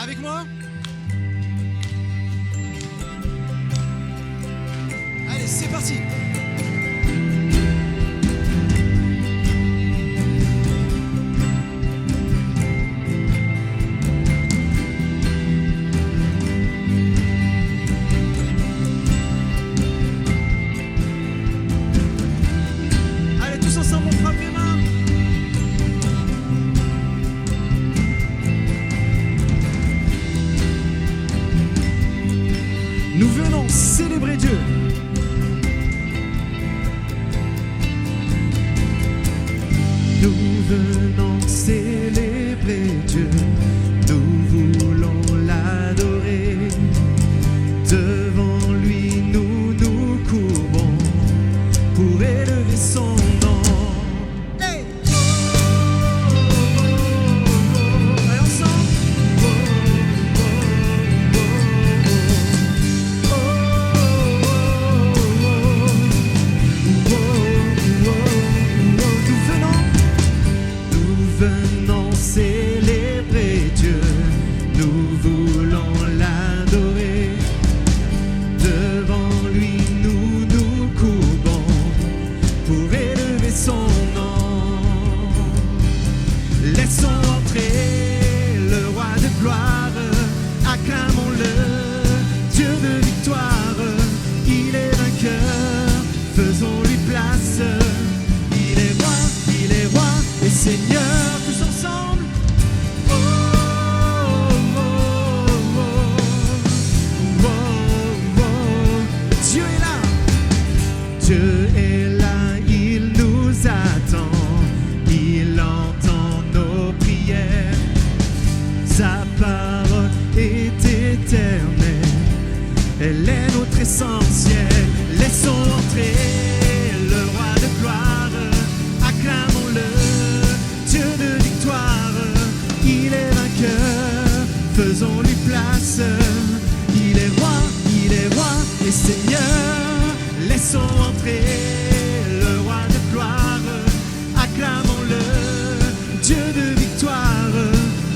avec moi? Allez, c'est parti. Allez, tous ensemble, on frappe les mains. Nous venons célébrer Dieu. Nous venons célébrer Dieu, nous voulons l'adorer. Devant lui nous nous courbons pour élever son nom. Hey! Allez, ensemble. Nous venons célébrer Dieu, nous voulons l'adorer. Devant lui nous nous courbons pour élever son nom. Laissons entrer le roi de gloire, acclamons-le, Dieu de victoire. Il est vainqueur, faisons-lui place. Il est roi et Seigneur, tous ensemble. Oh, oh, oh, oh, oh, oh. Dieu est là. Dieu est là, il nous attend. Il entend nos prières. Sa parole est éternelle. Elle est notre essentiel. Laissons entrer le roi de gloire. Acclamons-le, Dieu de victoire. Il est vainqueur, faisons-lui place. Il est roi et Seigneur. Laissons entrer le roi de gloire. Acclamons-le, Dieu de victoire.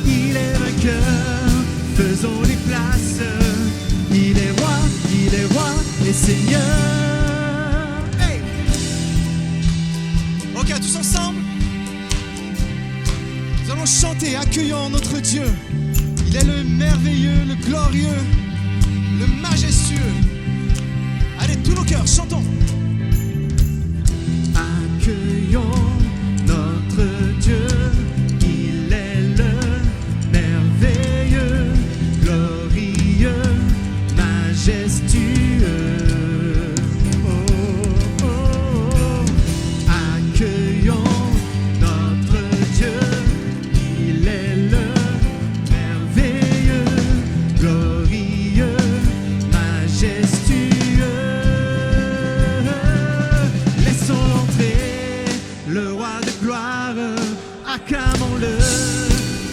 Il est vainqueur, faisons-lui place. Il est roi et Seigneur. Hey! Ok, tous ensemble. Nous allons chanter, accueillant notre Dieu. Il est le merveilleux, le glorieux, le majestueux. Allez, tous nos cœurs, chantons. Accueillons notre Dieu, il est le merveilleux, glorieux, majestueux. Oh, oh, oh. Accueillons notre Dieu, il est le merveilleux, glorieux, majestueux. Laissons entrer le roi de gloire, acclamons-le,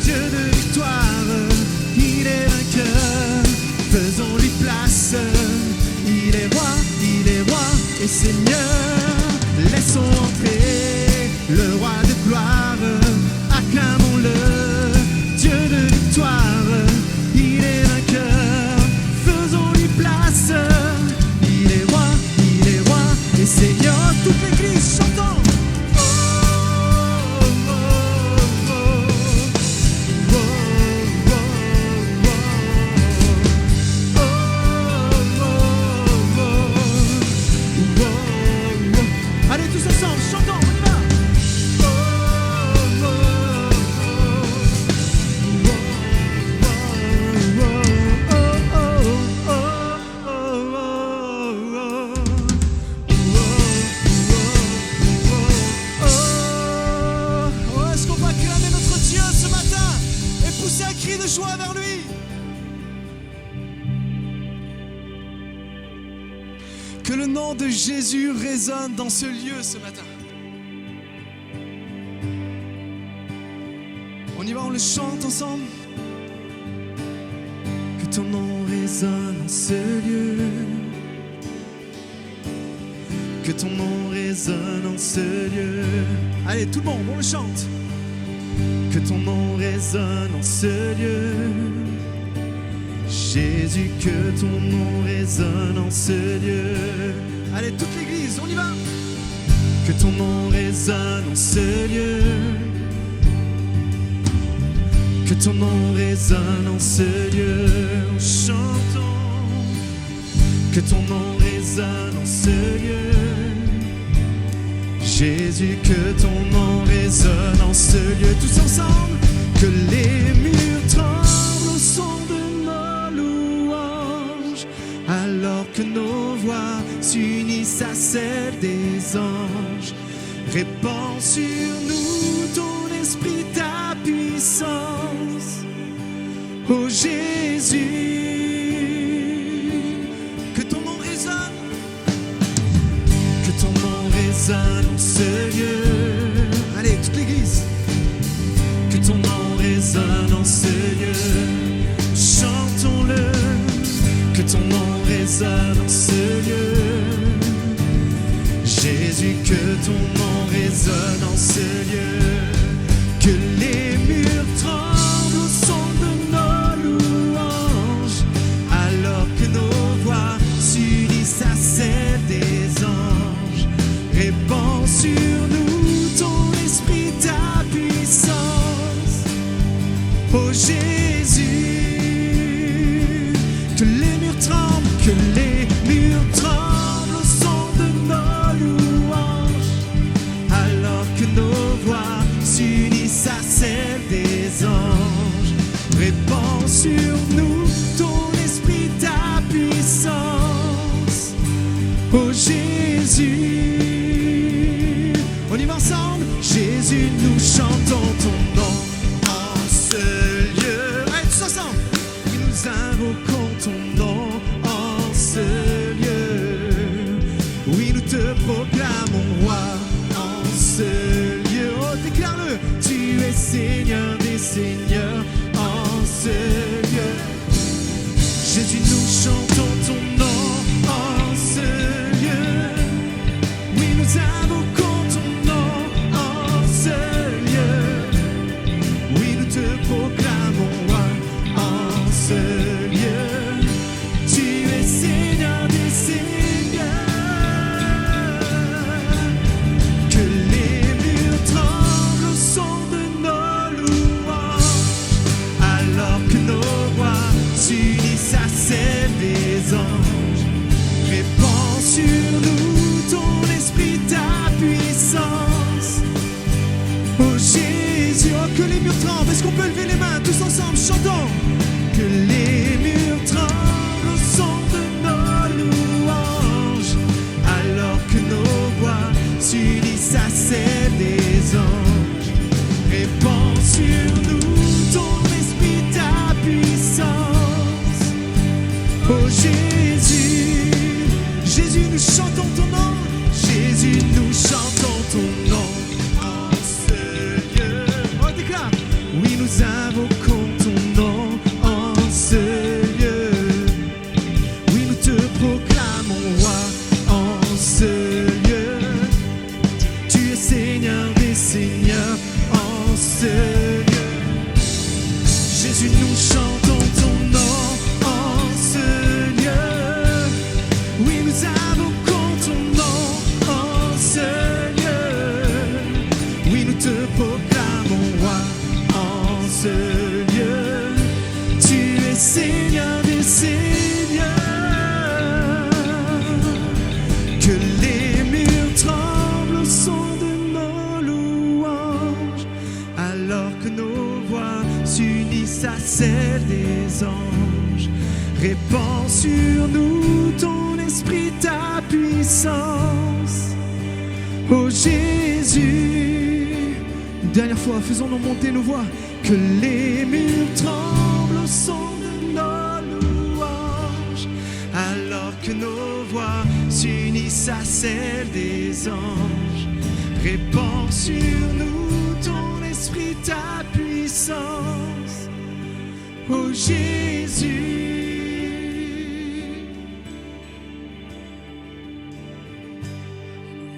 Dieu de victoire. Il est vainqueur, faisons-lui place. Il est roi et Seigneur. Laissons entrer le roi de gloire, acclamons-le, Dieu de victoire. Il est vainqueur, faisons-lui place. Il est roi et Seigneur. Toute l'église chantons. Oh, oh, oh, oh, oh, oh, oh, oh, oh, oh. Allez, tous ensemble, chantons, on y va. Oh, est-ce qu'on peut acclamer notre Dieu ce matin et pousser un cri de joie vers lui? Que le nom de Jésus résonne dans ce lieu ce matin. On y va, on le chante ensemble. Que ton nom résonne en ce lieu. Que ton nom résonne en ce lieu. Allez, tout le monde, on le chante. Que ton nom résonne en ce lieu. Jésus, que ton nom résonne en ce lieu. Allez, toute l'église, on y va. Que ton nom résonne en ce lieu. Que ton nom résonne en ce lieu. Chantons. Que ton nom résonne en ce lieu. Jésus, que ton nom résonne en ce lieu. Tous ensemble. Que les murs tremblent au son de nos louanges, alors que nos voix s'unissent à celles des anges. Répands sur nous ton esprit, ta puissance, ô Jésus. Que ton nom résonne, que ton nom résonne en ce lieu. Allez, toute l'église. Que ton nom résonne en ce lieu. Chantons-le. Que ton nom résonne en ce lieu. Jésus, que ton nom résonne en ce lieu. Que les murs tremblent au son de nos louanges, alors que nos voix s'unissent à celles des anges. Répands sur nous ton esprit, ta puissance, ô Jésus. Que les murs tremblent, que les murs tremblent au son de nos louanges, alors que nos voix s'unissent à celles des anges. Répands sur nous ton esprit, ta puissance, ô Jésus. On y va ensemble. Jésus, nous chantons ton nom en ce lieu. Allez, tous ensemble. Oui, nous invoquons ton nom en ce lieu. Oui, nous te proclamons roi en ce lieu. Oh, déclare-le. Tu es Seigneur des seigneurs en ce lieu. Jésus, nous chantons ton nom en ce lieu. Oui, nous invoquons ton nom en ce lieu. Oui, nous te proclamons roi en ce lieu. Tu es Seigneur des seigneurs. Que les murs tremblent au son de nos louanges, alors que nos voix s'unissent à celles des anges. Répands sur nous ton esprit, ta puissance, ô Jésus. Oh, que les murs tremblent. Est-ce qu'on peut lever les mains tous ensemble? Chantons. Que les murs tremblent au son de nos louanges, alors que nos voix s'unissent à celles des anges. Répands sur nous ton esprit, ta puissance, ô Jésus. Jésus, nous chantons ton nom. Jésus, nous chantons ton nom en ce lieu. Oh, déclare. Oui, nous invoquons ton nom en ce lieu. Oui, nous te proclamons roi en ce lieu. Tu es Seigneur des seigneurs en ce lieu. Jésus, nous chantons ton nom en ce lieu. Oui, nous invoquons ton nom en ce lieu. Oui, nous te proclamons roi en ce lieu. Tu es Seigneur des seigneurs. Que les murs tremblent au son de nos louanges, alors que nos voix s'unissent à celles des anges. Répands sur nous ton esprit, ta puissance, ô Jésus. Une dernière fois, faisons-nous monter nos voix. Que les murs tremblent au son de nos louanges, alors que nos voix s'unissent à celles des anges. Répands sur nous ton esprit, ta puissance, ô Jésus.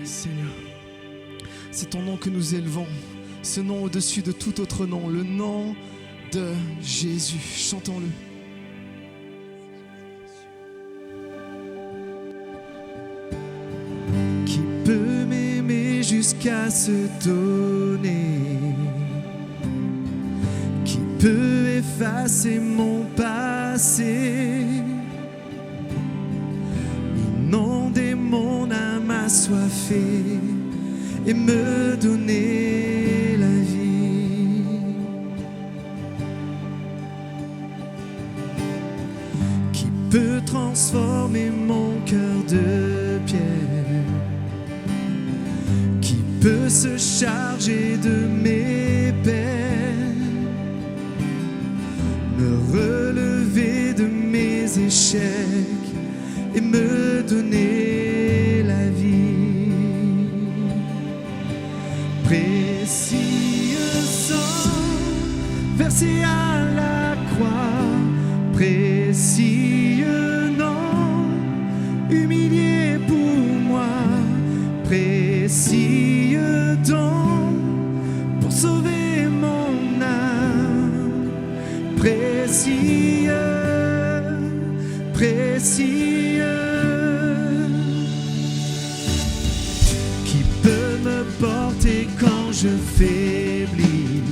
Seigneur, c'est ton nom que nous élevons, ce nom au-dessus de tout autre nom, le nom de Jésus. Chantons-le. qu'à se donner. Qui peut effacer mon passé, inonder mon âme assoiffée et me donner la vie? Qui peut transformer mon cœur de pierre? Qui peut se charger de mes peines, me relever de mes échecs et me donner la vie? Précieux sang versé à la croix, précieux nom humilié pour moi, précieux don pour sauver mon âme, précieux, précieux. Qui peut me porter quand je faiblis?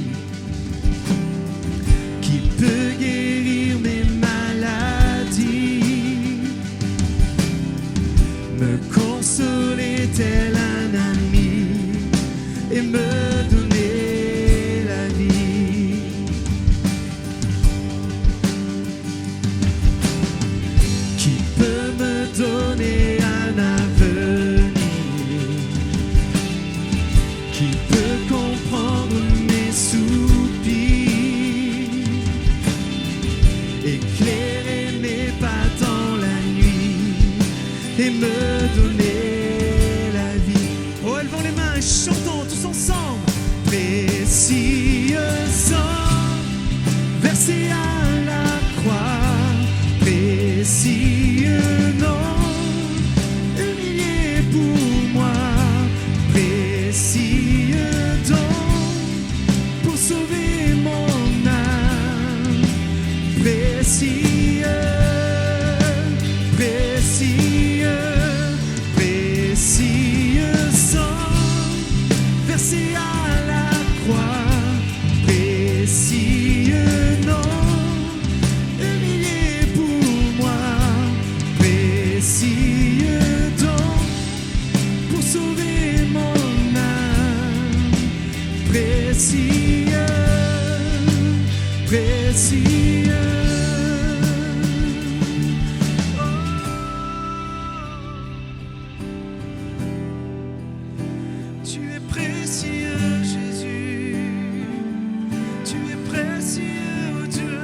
Qui peut guérir mes maladies, me consoler tel un ami et me donner la vie? Qui peut me donner un avenir? Qui peut comprendre mes soupirs, éclairer mes pas dans la nuit et me donner la vie? Oh, élevons les mains et chantons tous ensemble. Précieux sang versé à la croix, précieux nom humilié pour moi, précieux don pour sauver mon âme, précieux, précieux, précieux sang versé à la croix, précieux nom humilié pour moi, précieux don pour sauver mon âme, précieux, précieux. Tu es précieux, Jésus, tu es précieux, oh Dieu.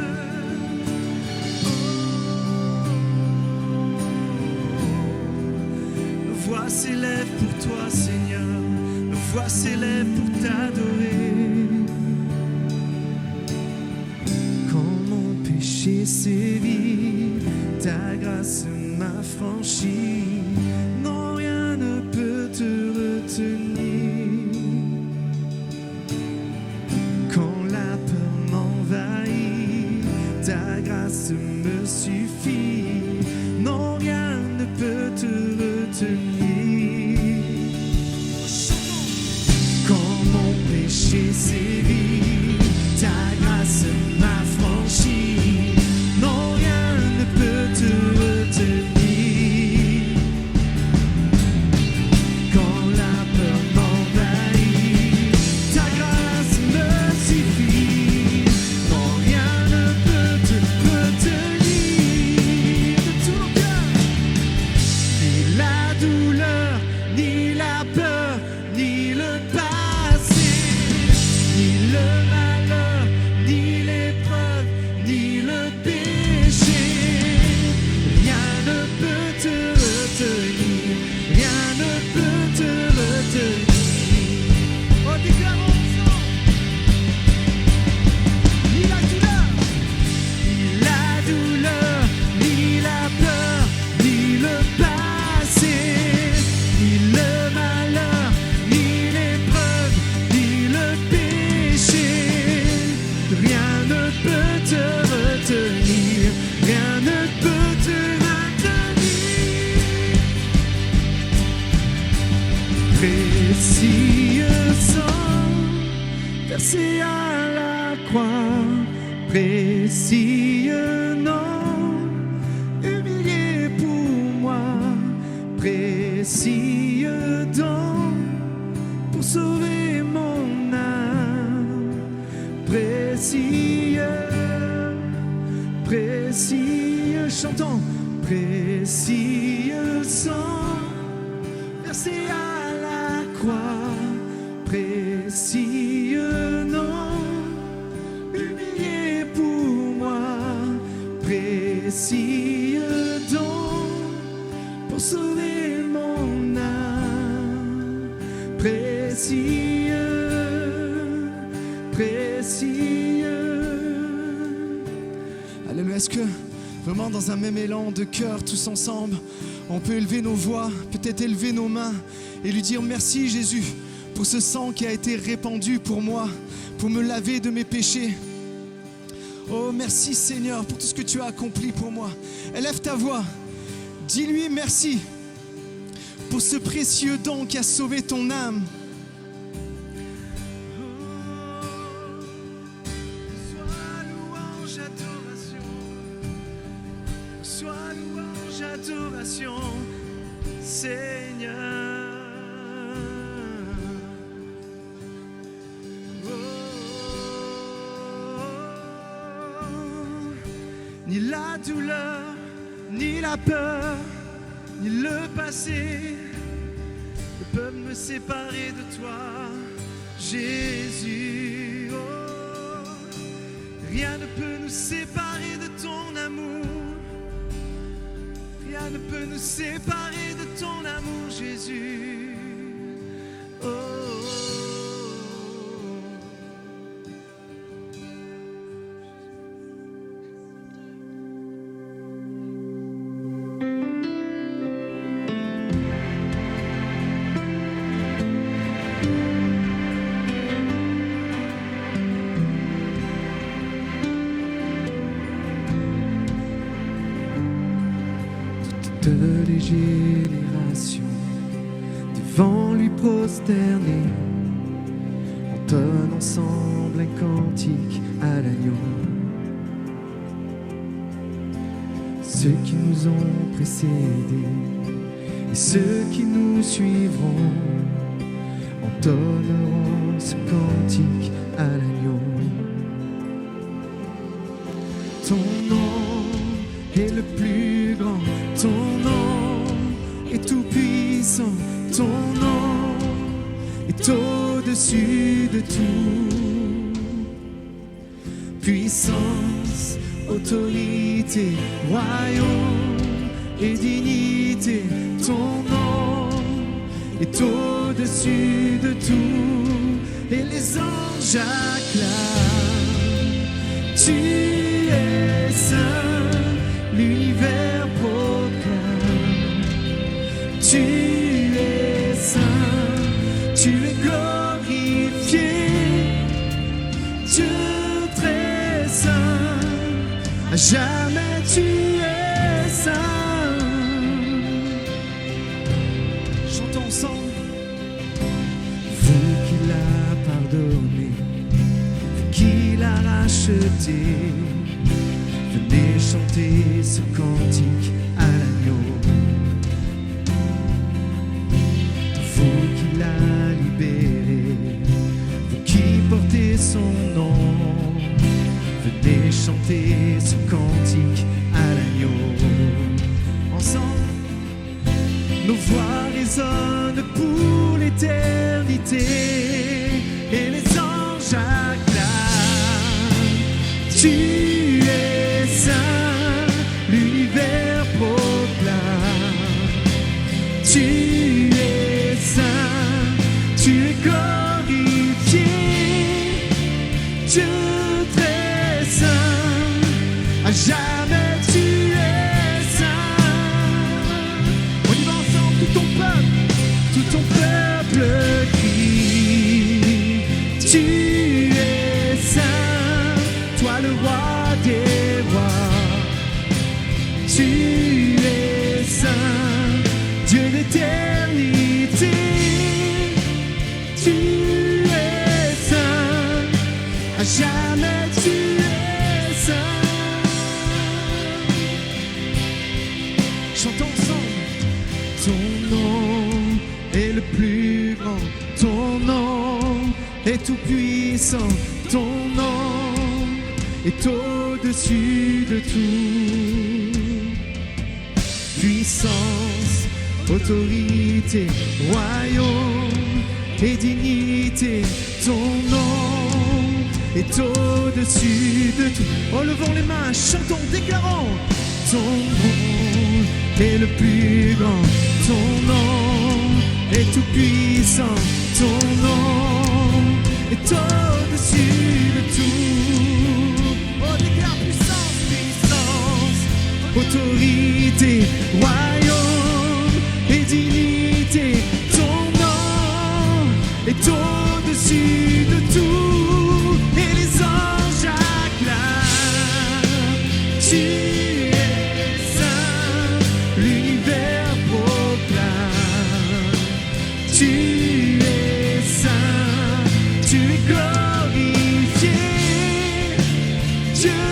Nos voix s'élèvent pour toi, Seigneur, nos voix s'élèvent pour t'adorer. Quand mon péché sévit, ta grâce m'a franchi. Non, rien ne peut te retenir. Quand la peur m'envahit, ta grâce me suffit. Non, rien ne peut te retenir. Quand mon péché sévit, ta grâce m'a franchi. Non, rien ne peut te retenir. Quand la peur m'envahit, ta grâce me suffit. Non, rien ne peut te retenir de tout mon cœur. Ni la douleur, ni la peur, ni le passé, ni le précieux nom, humilié pour moi, précieux don, pour sauver mon âme, précieux, précieux, chantons, précieux sang, versé à la croix, précieux nom, humilié pour moi, précieux don, pour sauver mon âme, précieux, précieux. Alléluia. Est-ce que vraiment dans un même élan de cœur, tous ensemble, on peut élever nos voix, peut-être élever nos mains et lui dire merci Jésus pour ce sang qui a été répandu pour moi, pour me laver de mes péchés. Oh, merci Seigneur pour tout ce que tu as accompli pour moi. Élève ta voix, dis-lui merci pour ce précieux don qui a sauvé ton âme. Sois louange, adoration, sois louange, adoration, Seigneur. Ni la douleur, ni la peur, ni le passé ne peuvent me séparer de toi, Jésus. Oh, rien ne peut nous séparer de ton amour. Rien ne peut nous séparer de ton amour, Jésus. Oh, oh, oh. Toutes les générations devant lui prosterner entonnent ensemble un cantique à l'agneau. Ceux qui nous ont précédés et ceux qui nous suivront entonneront ce cantique à l'agneau. Ton nom est le plus grand, ton nom est tout puissant, ton nom est au-dessus de tout. Puissance, autorité, royaume et dignité, ton nom est au-dessus de tout. Et les anges acclament, tu es saint, l'univers proclame, tu es saint, tu es glorifié, Dieu très saint, à jamais tu es saint. Chantons ensemble. Vous qu'il a pardonné, vous qu'il a racheté, venez chanter ce cantique à l'agneau. Vous qui l'a libéré, vous qui portez son nom, venez chanter ce cantique à l'agneau. Ensemble, nos voix résonnent pour l'éternité et les anges acclament. Tu es saint, l'univers proclame. Tu es saint, tu es glorifié, Dieu très saint, à jamais tu es saint. On y va ensemble, tout ton peuple crie. Tu es saint, toi le roi des rois. Tu es saint, Dieu d'éternité. Tu es saint, à jamais tu es saint. Chantons ensemble. Ton nom est le plus grand, ton nom est tout puissant, ton nom est au-dessus de tout. Puissance, autorité, royaume et dignité, ton nom est au-dessus de tout. Oh, levons les mains, chantons, déclarons. Ton nom est le plus grand, ton nom est tout puissant, ton nom est au-dessus de tout. Oh, déclare puissance, puissance, autorité, royaume et dignité, ton nom est au-dessus de tout. Et les anges acclament, tu es saint, l'univers proclame, tu es saint, tu es glorifié, Dieu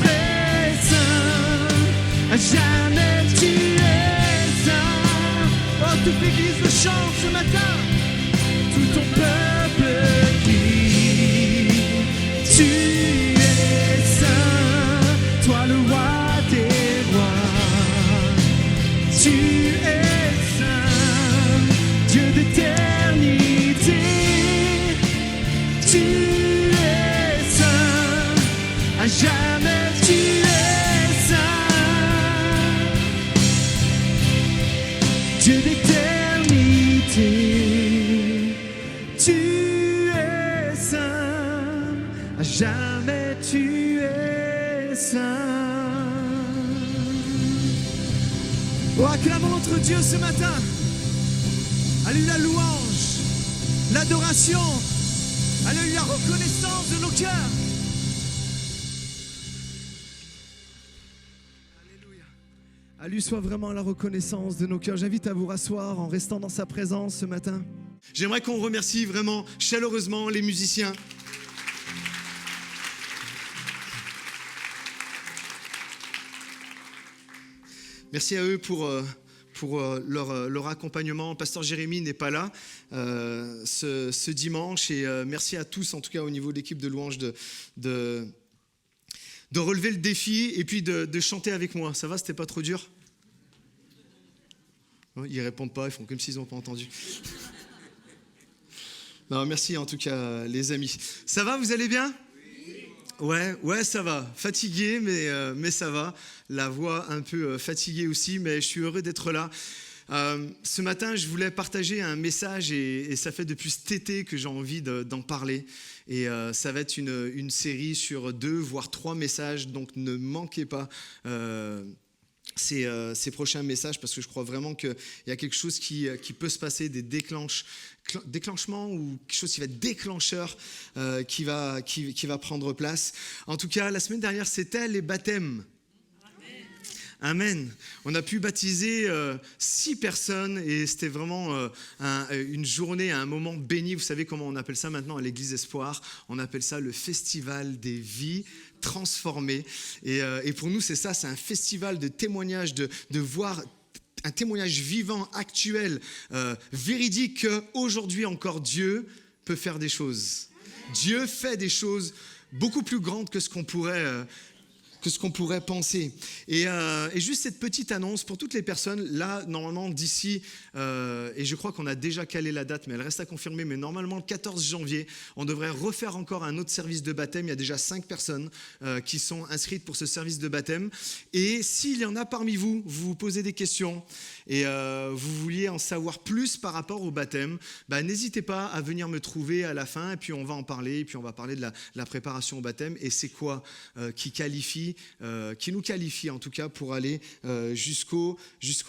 très saint, à jamais tu es saint. Oh, toute l'église le chante ce matin, tout ton peuple crie, tu es saint, toi le roi des rois, tu es saint, Dieu d'éternité, tu es saint, à jamais tu es saint, Dieu d'éternité, tu es saint, à jamais tu es saint. Oh, acclamons notre Dieu ce matin. À lui la louange, l'adoration, à lui la reconnaissance de nos cœurs. Alléluia. À lui soit vraiment la reconnaissance de nos cœurs. J'invite à vous rasseoir en restant dans sa présence ce matin. J'aimerais qu'on remercie vraiment chaleureusement les musiciens. Merci à eux pour leur accompagnement. Pasteur Jérémy n'est pas là ce dimanche et merci à tous, en tout cas au niveau de l'équipe de louange, de relever le défi et puis de chanter avec moi. Ça va, c'était pas trop dur? Ils répondent pas, ils font comme s'ils n'ont pas entendu. Non, merci en tout cas les amis. Ça va, vous allez bien? Ouais, ça va. Fatigué, mais ça va. La voix un peu fatiguée aussi, mais je suis heureux d'être là. Ce matin, je voulais partager un message et ça fait depuis cet été que j'ai envie d'en parler. Et ça va être une série sur 2, voire 3 messages, donc ne manquez pas ces prochains messages parce que je crois vraiment qu'il y a quelque chose qui peut se passer, des déclenchements ou quelque chose qui va être déclencheur qui va prendre place. En tout cas, la semaine dernière, c'était les baptêmes. Amen. On a pu baptiser 6 personnes et c'était vraiment une journée, un moment béni. Vous savez comment on appelle ça maintenant à l'Église Espoir? On appelle ça le festival des vies transformées. Et pour nous, c'est ça, c'est un festival de témoignages, de voir un témoignage vivant, actuel, véridique qu'aujourd'hui encore Dieu peut faire des choses. Dieu fait des choses beaucoup plus grandes que ce qu'on pourrait penser. Et juste cette petite annonce pour toutes les personnes, là, normalement, d'ici, et je crois qu'on a déjà calé la date, mais elle reste à confirmer, mais normalement, le 14 janvier, on devrait refaire encore un autre service de baptême. Il y a déjà 5 personnes qui sont inscrites pour ce service de baptême. Et s'il y en a parmi vous, vous vous posez des questions et vous vouliez en savoir plus par rapport au baptême, n'hésitez pas à venir me trouver à la fin, et puis on va en parler, et puis on va parler de la préparation au baptême, et c'est quoi qui nous qualifie en tout cas pour aller jusqu'au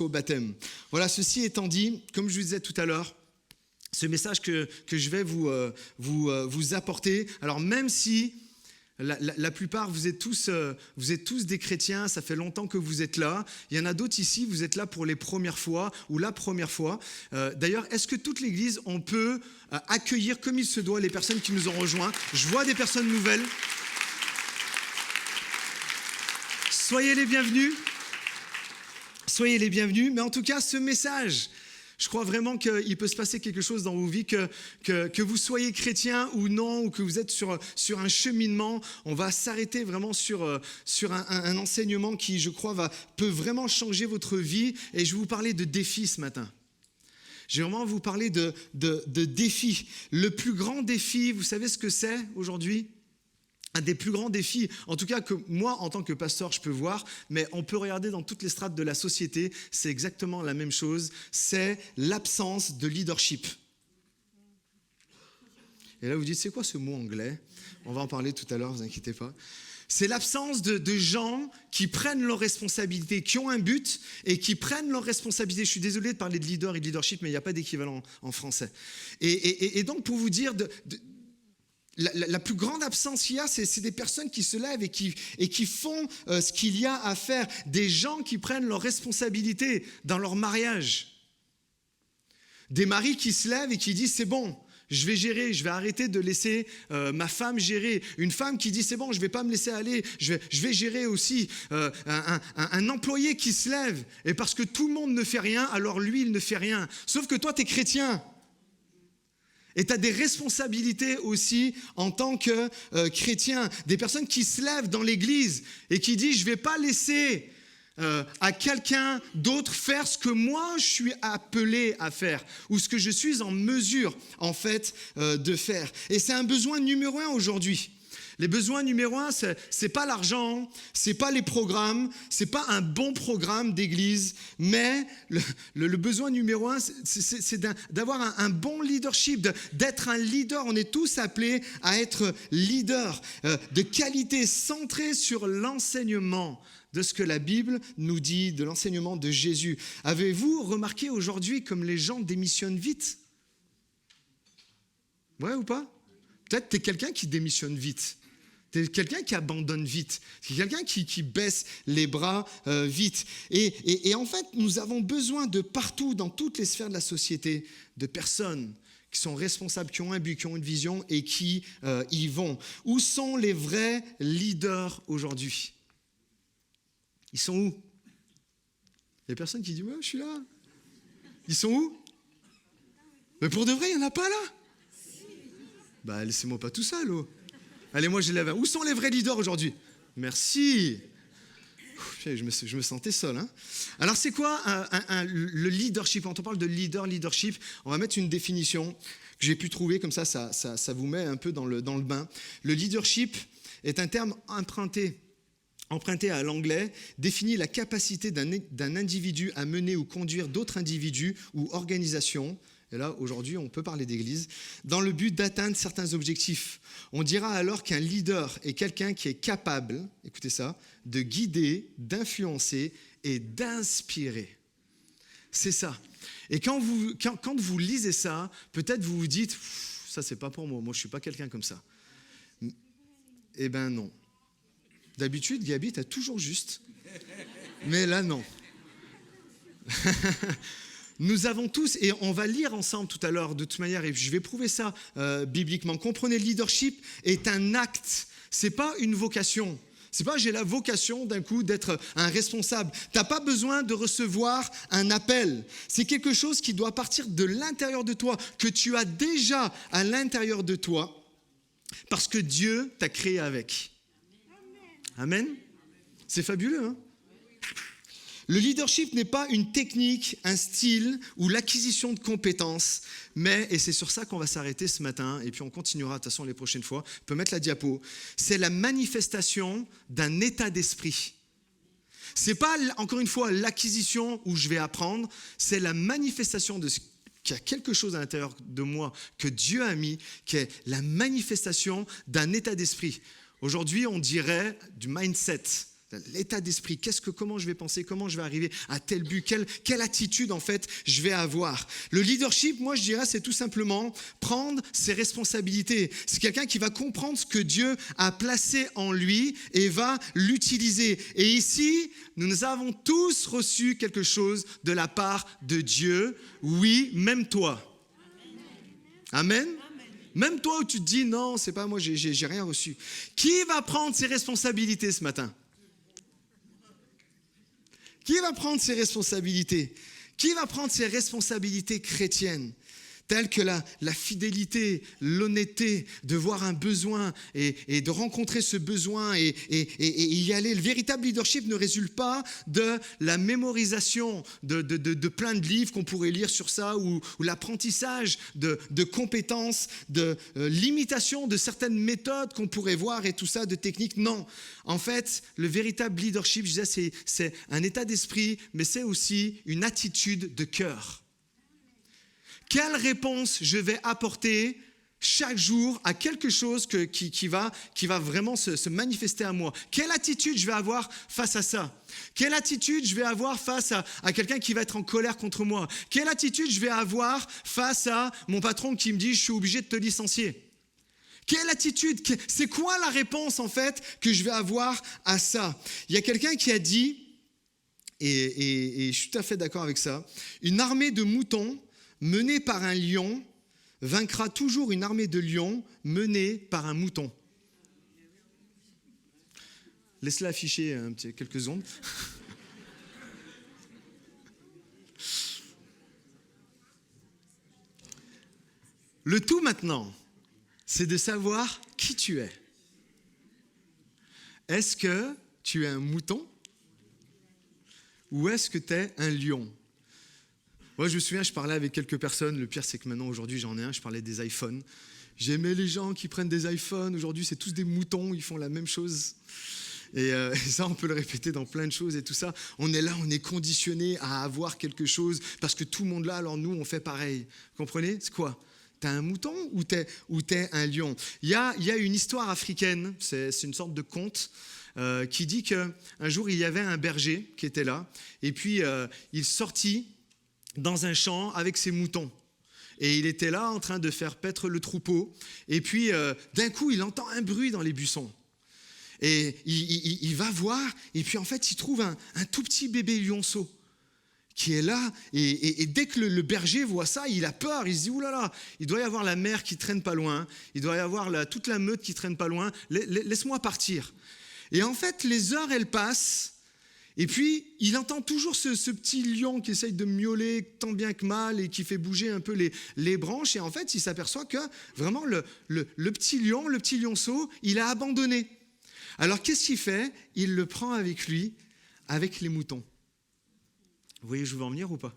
baptême. Voilà, ceci étant dit, comme je vous disais tout à l'heure, ce message que je vais vous apporter, alors même si la plupart, vous êtes tous des chrétiens, ça fait longtemps que vous êtes là. Il y en a d'autres ici, vous êtes là pour les premières fois ou la première fois. D'ailleurs, est-ce que toute l'Église, on peut accueillir comme il se doit les personnes qui nous ont rejoints? Je vois des personnes nouvelles. Soyez les bienvenus. soyez les bienvenus. Mais en tout cas, ce message, je crois vraiment qu'il peut se passer quelque chose dans vos vies, que vous soyez chrétien ou non, ou que vous êtes sur un cheminement. On va s'arrêter vraiment sur un enseignement qui, je crois, peut vraiment changer votre vie. Et je vais vous parler de défis ce matin. Je vais vraiment vous parler de défis. Le plus grand défi, vous savez ce que c'est aujourd'hui ? Un des plus grands défis, en tout cas que moi, en tant que pasteur, je peux voir, mais on peut regarder dans toutes les strates de la société, c'est exactement la même chose, c'est l'absence de leadership. Et là, vous dites, c'est quoi ce mot anglais ? On va en parler tout à l'heure, ne vous inquiétez pas. C'est l'absence de gens qui prennent leurs responsabilités, qui ont un but et qui prennent leurs responsabilités. Je suis désolé de parler de leader et de leadership, mais il n'y a pas d'équivalent en français. Et donc, pour vous dire... La plus grande absence qu'il y a, c'est des personnes qui se lèvent et qui font ce qu'il y a à faire. Des gens qui prennent leurs responsabilités dans leur mariage. Des maris qui se lèvent et qui disent « c'est bon, je vais gérer, je vais arrêter de laisser ma femme gérer ». Une femme qui dit « c'est bon, je ne vais pas me laisser aller, je vais gérer aussi ». Un employé qui se lève et parce que tout le monde ne fait rien, alors lui, il ne fait rien. Sauf que toi, tu es chrétien. Et tu as des responsabilités aussi en tant que chrétien. Des personnes qui se lèvent dans l'église et qui disent « je ne vais pas laisser à quelqu'un d'autre faire ce que moi je suis appelé à faire ou ce que je suis en mesure en fait de faire ». Et c'est un besoin numéro 1 aujourd'hui. Les besoins numéro 1, c'est pas l'argent, c'est pas les programmes, c'est pas un bon programme d'église, mais le besoin numéro 1, c'est d'avoir un bon leadership, d'être un leader. On est tous appelés à être leaders de qualité, centré sur l'enseignement de ce que la Bible nous dit, de l'enseignement de Jésus. Avez-vous remarqué aujourd'hui comme les gens démissionnent vite ? Ouais ou pas ? Peut-être tu es quelqu'un qui démissionne vite. Tu es quelqu'un qui abandonne vite. Tu es quelqu'un qui baisse les bras vite. Et en fait, nous avons besoin de partout, dans toutes les sphères de la société, de personnes qui sont responsables, qui ont un but, qui ont une vision et qui y vont. Où sont les vrais leaders aujourd'hui ? Ils sont où ? Il y a personne qui dit « ouais, je suis là ». Ils sont où ? Mais pour de vrai, il n'y en a pas là ? Bah, laissez-moi pas tout seul. Oh. Allez, moi, je lève. Où sont les vrais leaders aujourd'hui ? Merci. Je me sentais seul. Hein. Alors, c'est quoi le leadership ? Quand on parle de leadership, on va mettre une définition que j'ai pu trouver, comme ça vous met un peu dans le bain. Le leadership est un terme emprunté à l'anglais, définit la capacité d'un individu à mener ou conduire d'autres individus ou organisations. Et là, aujourd'hui, on peut parler d'église, dans le but d'atteindre certains objectifs. On dira alors qu'un leader est quelqu'un qui est capable, écoutez ça, de guider, d'influencer et d'inspirer. C'est ça. Et quand vous lisez ça, peut-être vous vous dites, ça c'est pas pour moi, moi je suis pas quelqu'un comme ça. Eh ben non. D'habitude, Gabi, t'as toujours juste. Mais là, non. Nous avons tous, et on va lire ensemble tout à l'heure de toute manière, et je vais prouver ça bibliquement. Comprenez, le leadership est un acte, c'est pas une vocation. C'est pas j'ai la vocation d'un coup d'être un responsable. T'as pas besoin de recevoir un appel. C'est quelque chose qui doit partir de l'intérieur de toi, que tu as déjà à l'intérieur de toi, parce que Dieu t'a créé avec. Amen. C'est fabuleux, hein? Le leadership n'est pas une technique, un style ou l'acquisition de compétences, mais, et c'est sur ça qu'on va s'arrêter ce matin, et puis on continuera de toute façon les prochaines fois, on peut mettre la diapo, c'est la manifestation d'un état d'esprit. C'est pas, encore une fois, l'acquisition où je vais apprendre, c'est la manifestation de ce qu'il y a quelque chose à l'intérieur de moi que Dieu a mis, qui est la manifestation d'un état d'esprit. Aujourd'hui, on dirait du mindset. L'état d'esprit, comment je vais penser, comment je vais arriver à tel but, quelle attitude en fait je vais avoir. Le leadership, moi je dirais, c'est tout simplement prendre ses responsabilités. C'est quelqu'un qui va comprendre ce que Dieu a placé en lui et va l'utiliser. Et ici, nous avons tous reçu quelque chose de la part de Dieu. Oui, même toi. Amen. Même toi où tu te dis non, c'est pas moi, j'ai rien reçu. Qui va prendre ses responsabilités ce matin ? Qui va prendre ses responsabilités? Qui va prendre ses responsabilités chrétiennes? Telles que la fidélité, l'honnêteté, de voir un besoin et de rencontrer ce besoin et y aller. Le véritable leadership ne résulte pas de la mémorisation de plein de livres qu'on pourrait lire sur ça ou l'apprentissage de compétences, de l'imitation de certaines méthodes qu'on pourrait voir et tout ça, de techniques. Non, en fait, le véritable leadership, je disais, c'est un état d'esprit, mais c'est aussi une attitude de cœur. Quelle réponse je vais apporter chaque jour à quelque chose qui va vraiment se manifester à moi? Quelle attitude je vais avoir face à ça? Quelle attitude je vais avoir face à quelqu'un qui va être en colère contre moi? Quelle attitude je vais avoir face à mon patron qui me dit « je suis obligé de te licencier » ? Quelle attitude? C'est quoi la réponse en fait que je vais avoir à ça? Il y a quelqu'un qui a dit, et je suis tout à fait d'accord avec ça, une armée de moutons menée par un lion vaincra toujours une armée de lions menée par un mouton. Laisse-la afficher quelques secondes. Le tout maintenant, c'est de savoir qui tu es. Est-ce que tu es un mouton ou est-ce que tu es un lion? Moi, je me souviens, je parlais avec quelques personnes. Le pire, c'est que maintenant, aujourd'hui, j'en ai un. Je parlais des iPhones. J'aimais les gens qui prennent des iPhones. Aujourd'hui, c'est tous des moutons. Ils font la même chose. Et ça, on peut le répéter dans plein de choses et tout ça. On est là, on est conditionné à avoir quelque chose parce que tout le monde là, alors nous, on fait pareil. Vous comprenez? C'est quoi? T'es un mouton ou t'es un lion? Il y a une histoire africaine. C'est une sorte de conte. Qui dit qu'un jour, il y avait un berger qui était là. Et puis, il sortit dans un champ avec ses moutons. Et il était là en train de faire paître le troupeau. Et puis, d'un coup, il entend un bruit dans les buissons. Et il va voir, et puis en fait, il trouve un tout petit bébé lionceau qui est là. Et dès que le berger voit ça, il a peur. Il se dit, oulala, il doit y avoir la mère qui traîne pas loin. Il doit y avoir toute la meute qui traîne pas loin. Laisse-moi partir. Et en fait, les heures, elles passent. Et puis, il entend toujours ce petit lion qui essaye de miauler tant bien que mal et qui fait bouger un peu les branches. Et en fait, il s'aperçoit que vraiment, le petit lion, le petit lionceau, il a abandonné. Alors, qu'est-ce qu'il fait? Il le prend avec lui, avec les moutons. Vous voyez où je veux en venir ou pas?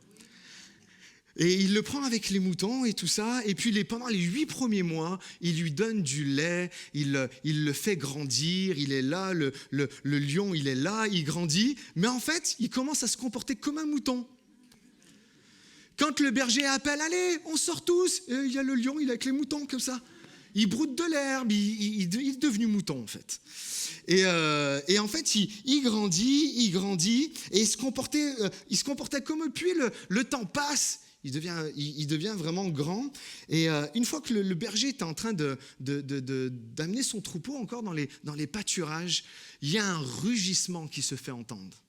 Et il le prend avec les moutons et tout ça. Et puis, pendant les 8 premiers mois, il lui donne du lait. Il le fait grandir. Il est là, le lion, il est là, il grandit. Mais en fait, il commence à se comporter comme un mouton. Quand le berger appelle, allez, on sort tous. Il y a le lion, il est avec les moutons comme ça. Il broute de l'herbe. Il est devenu mouton, en fait. Et en fait, il grandit. Et il se comportait comme... Puis le temps passe. Il devient vraiment grand. Et une fois que le berger est en train d'amener son troupeau encore dans les pâturages, il y a un rugissement qui se fait entendre.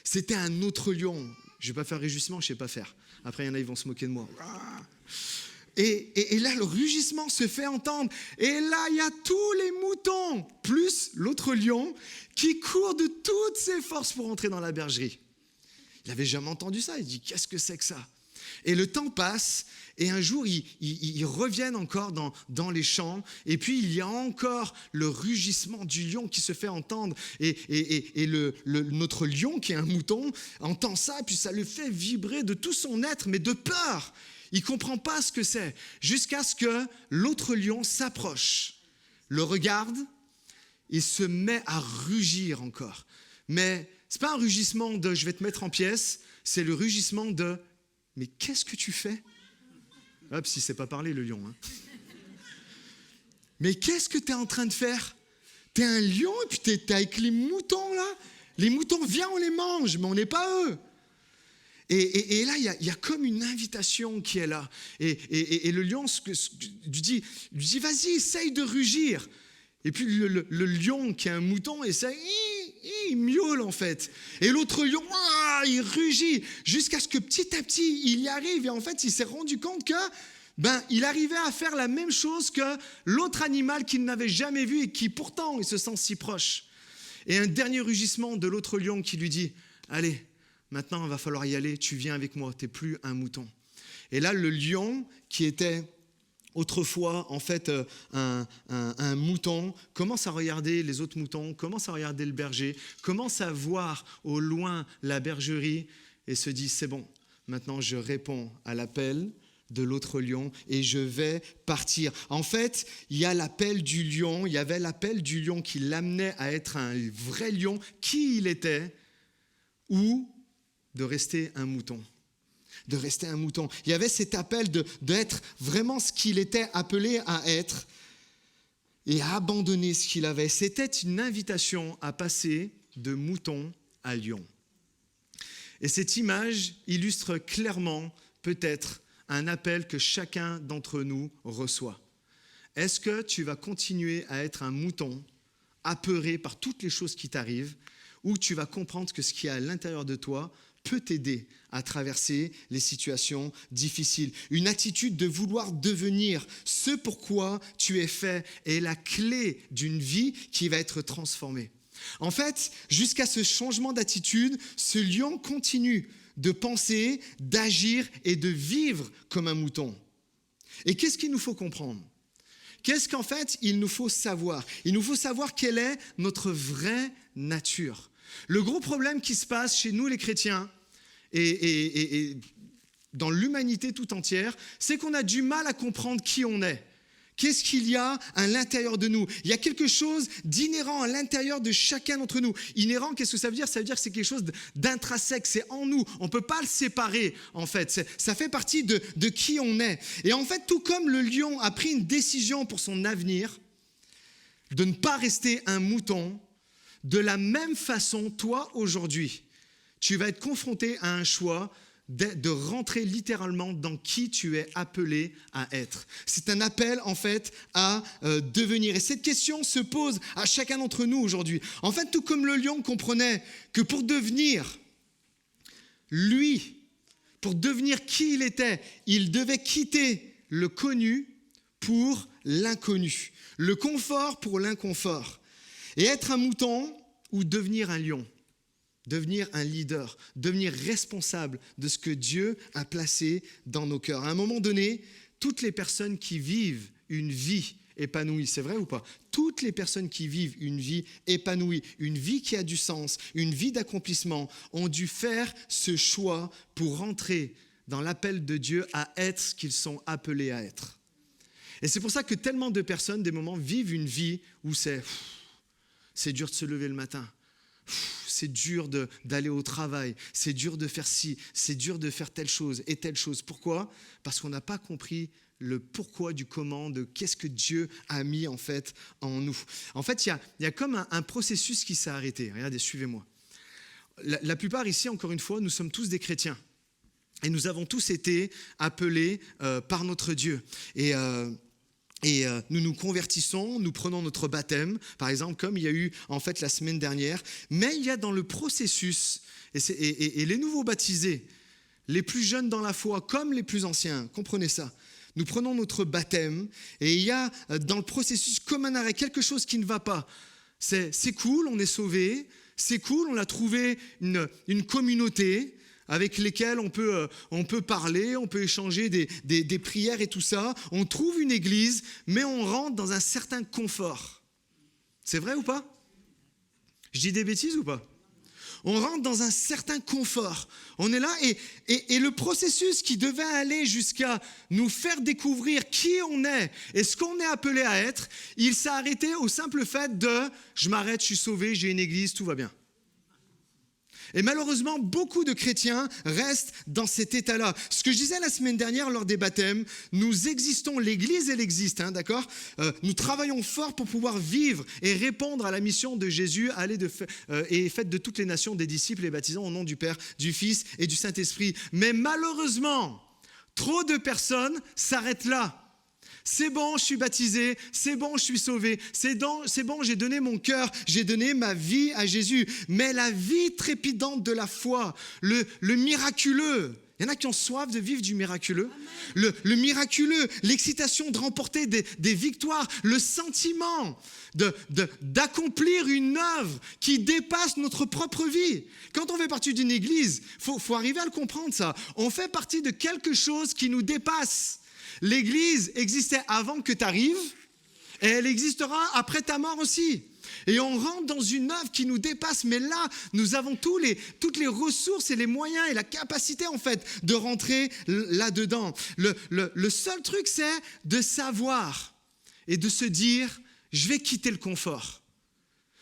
C'était un autre lion. Je ne vais pas faire rugissement, je ne sais pas faire. Après, il y en a, ils vont se moquer de moi. Et là, le rugissement se fait entendre. Et là, il y a tous les moutons, plus l'autre lion, qui court de toutes ses forces pour entrer dans la bergerie. Il n'avait jamais entendu ça. Il dit, qu'est-ce que c'est que ça? Et le temps passe, et un jour, ils reviennent encore dans les champs, et puis il y a encore le rugissement du lion qui se fait entendre, et notre lion, qui est un mouton, entend ça, puis ça le fait vibrer de tout son être, mais de peur. Il ne comprend pas ce que c'est, jusqu'à ce que l'autre lion s'approche, le regarde, et se met à rugir encore. Mais ce n'est pas un rugissement de « je vais te mettre en pièces », c'est le rugissement de « mais qu'est-ce que tu fais ?» Hop, si c'est pas parler le lion. Hein. Mais qu'est-ce que tu es en train de faire? Tu es un lion et puis tu es avec les moutons là. Les moutons, viens, on les mange, mais on n'est pas eux. Et là, il y a comme une invitation qui est là. Et le lion lui dit, vas-y, essaye de rugir. Et puis le lion qui est un mouton essaye, il miaule en fait. Et l'autre lion, il rugit jusqu'à ce que petit à petit, il y arrive. Et en fait, il s'est rendu compte que il arrivait à faire la même chose que l'autre animal qu'il n'avait jamais vu et qui pourtant, il se sent si proche. Et un dernier rugissement de l'autre lion qui lui dit, allez, maintenant il va falloir y aller, tu viens avec moi, tu n'es plus un mouton. Et là, le lion qui était autrefois en fait un mouton, commence à regarder les autres moutons, commence à regarder le berger, commence à voir au loin la bergerie et se dit c'est bon, maintenant je réponds à l'appel de l'autre lion et je vais partir. En fait, il y avait l'appel du lion qui l'amenait à être un vrai lion, qui il était, ou de rester un mouton. Il y avait cet appel d'être vraiment ce qu'il était appelé à être et à abandonner ce qu'il avait. C'était une invitation à passer de mouton à lion. Et cette image illustre clairement peut-être un appel que chacun d'entre nous reçoit. Est-ce que tu vas continuer à être un mouton apeuré par toutes les choses qui t'arrivent, ou tu vas comprendre que ce qui est à l'intérieur de toi peut t'aider à traverser les situations difficiles. Une attitude de vouloir devenir ce pourquoi tu es fait est la clé d'une vie qui va être transformée. En fait, jusqu'à ce changement d'attitude, ce lion continue de penser, d'agir et de vivre comme un mouton. Et qu'est-ce qu'il nous faut comprendre ? Qu'est-ce qu'en fait il nous faut savoir ? Il nous faut savoir quelle est notre vraie nature. Le gros problème qui se passe chez nous les chrétiens et dans l'humanité tout entière, c'est qu'on a du mal à comprendre qui on est. Qu'est-ce qu'il y a à l'intérieur de nous ? Il y a quelque chose d'inhérent à l'intérieur de chacun d'entre nous. Inhérent, qu'est-ce que ça veut dire ? Ça veut dire que c'est quelque chose d'intrinsèque, c'est en nous. On ne peut pas le séparer, en fait. Ça fait partie de qui on est. Et en fait, tout comme le lion a pris une décision pour son avenir, de ne pas rester un mouton, de la même façon, toi, aujourd'hui, tu vas être confronté à un choix de rentrer littéralement dans qui tu es appelé à être. C'est un appel, en fait, à devenir. Et cette question se pose à chacun d'entre nous aujourd'hui. En fait, tout comme le lion comprenait que pour devenir lui, pour devenir qui il était, il devait quitter le connu pour l'inconnu, le confort pour l'inconfort. Et être un mouton ou devenir un lion. Devenir un leader, devenir responsable de ce que Dieu a placé dans nos cœurs. À un moment donné, toutes les personnes qui vivent une vie épanouie, c'est vrai ou pas ? Toutes les personnes qui vivent une vie épanouie, une vie qui a du sens, une vie d'accomplissement, ont dû faire ce choix pour rentrer dans l'appel de Dieu à être ce qu'ils sont appelés à être. Et c'est pour ça que tellement de personnes, des moments, vivent une vie où c'est dur de se lever le matin. C'est dur d'aller au travail, c'est dur de faire ci, c'est dur de faire telle chose et telle chose. Pourquoi ? Parce qu'on n'a pas compris le pourquoi du comment, de qu'est-ce que Dieu a mis en fait en nous. En fait, il y a comme un processus qui s'est arrêté. Regardez, suivez-moi. La plupart ici, encore une fois, nous sommes tous des chrétiens. Et nous avons tous été appelés par notre Dieu. Et nous nous convertissons, nous prenons notre baptême, par exemple, comme il y a eu en fait la semaine dernière. Mais il y a dans le processus, et les nouveaux baptisés, les plus jeunes dans la foi, comme les plus anciens, comprenez ça. Nous prenons notre baptême et il y a dans le processus comme un arrêt, quelque chose qui ne va pas. C'est cool, on est sauvés, c'est cool, on a trouvé une communauté avec lesquels on peut parler, on peut échanger des prières et tout ça. On trouve une église, mais on rentre dans un certain confort. C'est vrai ou pas ? Je dis des bêtises ou pas ? On rentre dans un certain confort. On est là et le processus qui devait aller jusqu'à nous faire découvrir qui on est et ce qu'on est appelé à être, il s'est arrêté au simple fait de « je m'arrête, je suis sauvé, j'ai une église, tout va bien ». Et malheureusement, beaucoup de chrétiens restent dans cet état-là. Ce que je disais la semaine dernière lors des baptêmes, nous existons, l'Église elle existe, d'accord ? Nous travaillons fort pour pouvoir vivre et répondre à la mission de Jésus, allez et faites de toutes les nations des disciples et baptisant au nom du Père, du Fils et du Saint-Esprit. Mais malheureusement, trop de personnes s'arrêtent là. C'est bon, je suis baptisé, c'est bon, je suis sauvé, c'est bon, j'ai donné mon cœur, j'ai donné ma vie à Jésus. Mais la vie trépidante de la foi, le miraculeux, Il y en a qui ont soif de vivre du miraculeux. Le miraculeux, l'excitation de remporter des victoires, le sentiment d'accomplir une œuvre qui dépasse notre propre vie. Quand on fait partie d'une église, faut arriver à le comprendre ça. On fait partie de quelque chose qui nous dépasse. L'église existait avant que tu arrives et elle existera après ta mort aussi. Et on rentre dans une œuvre qui nous dépasse, mais là, nous avons toutes les ressources et les moyens et la capacité, en fait, de rentrer là-dedans. Le seul truc, c'est de savoir et de se dire, je vais quitter le confort.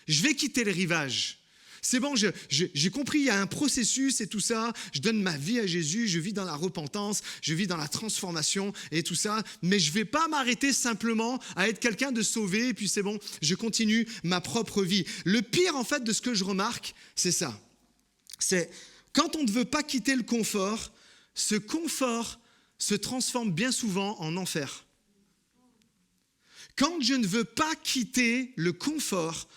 Je vais quitter le rivage. C'est bon, j'ai compris, il y a un processus et tout ça. Je donne ma vie à Jésus, je vis dans la repentance, je vis dans la transformation et tout ça. Mais je ne vais pas m'arrêter simplement à être quelqu'un de sauvé et puis c'est bon, je continue ma propre vie. Le pire, en fait, de ce que je remarque, c'est ça. C'est quand on ne veut pas quitter le confort, ce confort se transforme bien souvent en enfer. Quand je ne veux pas quitter le confort,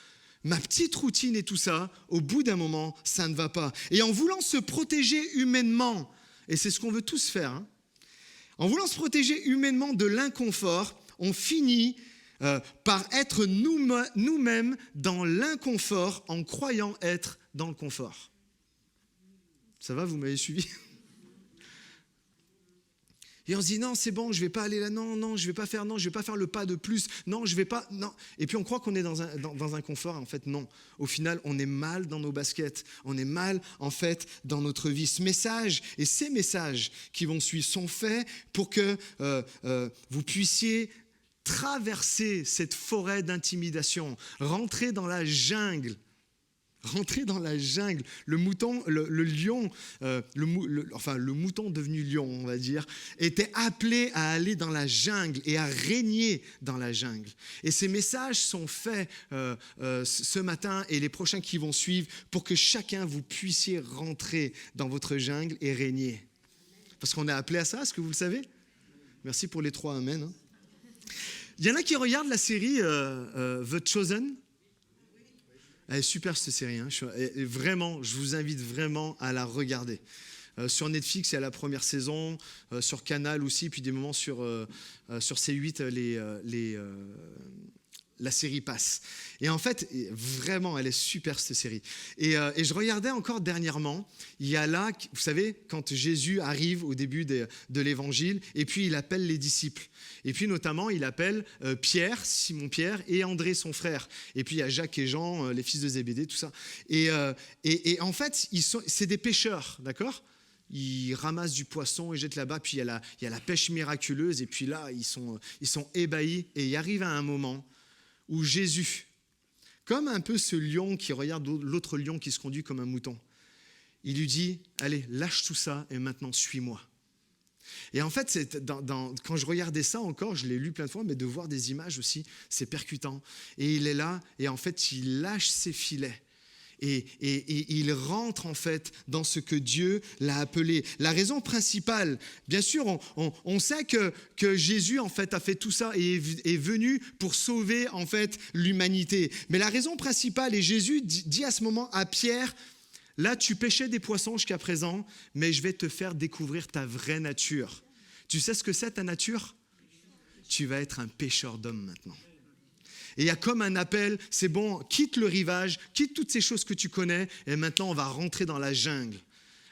ma petite routine et tout ça, au bout d'un moment, ça ne va pas. Et en voulant se protéger humainement, et c'est ce qu'on veut tous faire, hein, en voulant se protéger humainement de l'inconfort, on finit par être nous-mêmes dans l'inconfort en croyant être dans le confort. Ça va, vous m'avez suivi ? Et on se dit, non, c'est bon, je ne vais pas aller là, non, je ne vais pas faire le pas de plus, non, je ne vais pas, non. Et puis on croit qu'on est dans un confort, en fait, non. Au final, on est mal dans nos baskets, on est mal, en fait, dans notre vie. Ce message et ces messages qui vont suivre sont faits pour que vous puissiez traverser cette forêt d'intimidation, rentrer dans la jungle. Le mouton, le lion, le mouton devenu lion, on va dire, était appelé à aller dans la jungle et à régner dans la jungle. Et ces messages sont faits ce matin et les prochains qui vont suivre pour que chacun vous puissiez rentrer dans votre jungle et régner. Parce qu'on est appelé à ça, est-ce que vous le savez ? Merci pour les 3 amen. Hein. Il y en a qui regardent la série The Chosen. Elle est super cette série, hein. Vraiment, je vous invite vraiment à la regarder. Sur Netflix, il y a la première saison, sur Canal aussi, puis des moments sur C8, la série passe. Et en fait, vraiment, elle est super cette série. Et je regardais encore dernièrement, il y a là, vous savez, quand Jésus arrive au début de l'évangile, et puis il appelle les disciples. Et puis notamment, il appelle Pierre, Simon Pierre, et André, son frère. Et puis il y a Jacques et Jean, les fils de Zébédée, tout ça. Et en fait, c'est des pêcheurs, d'accord ? Ils ramassent du poisson et jettent là-bas, puis il y a la pêche miraculeuse, et puis là, ils sont ébahis. Et il arrive à un moment où Jésus, comme un peu ce lion qui regarde l'autre lion qui se conduit comme un mouton, il lui dit, allez, lâche tout ça et maintenant suis-moi. Et en fait, quand je regardais ça encore, je l'ai lu plein de fois, mais de voir des images aussi, c'est percutant. Et il est là, et en fait, il lâche ses filets. Et il rentre en fait dans ce que Dieu l'a appelé. La raison principale, bien sûr, on sait que Jésus en fait a fait tout ça et est venu pour sauver en fait l'humanité. Mais la raison principale, et Jésus dit à ce moment à Pierre, là tu pêchais des poissons jusqu'à présent, mais je vais te faire découvrir ta vraie nature. Tu sais ce que c'est ta nature ? Tu vas être un pêcheur d'hommes maintenant. Et il y a comme un appel, c'est bon, quitte le rivage, quitte toutes ces choses que tu connais, et maintenant on va rentrer dans la jungle.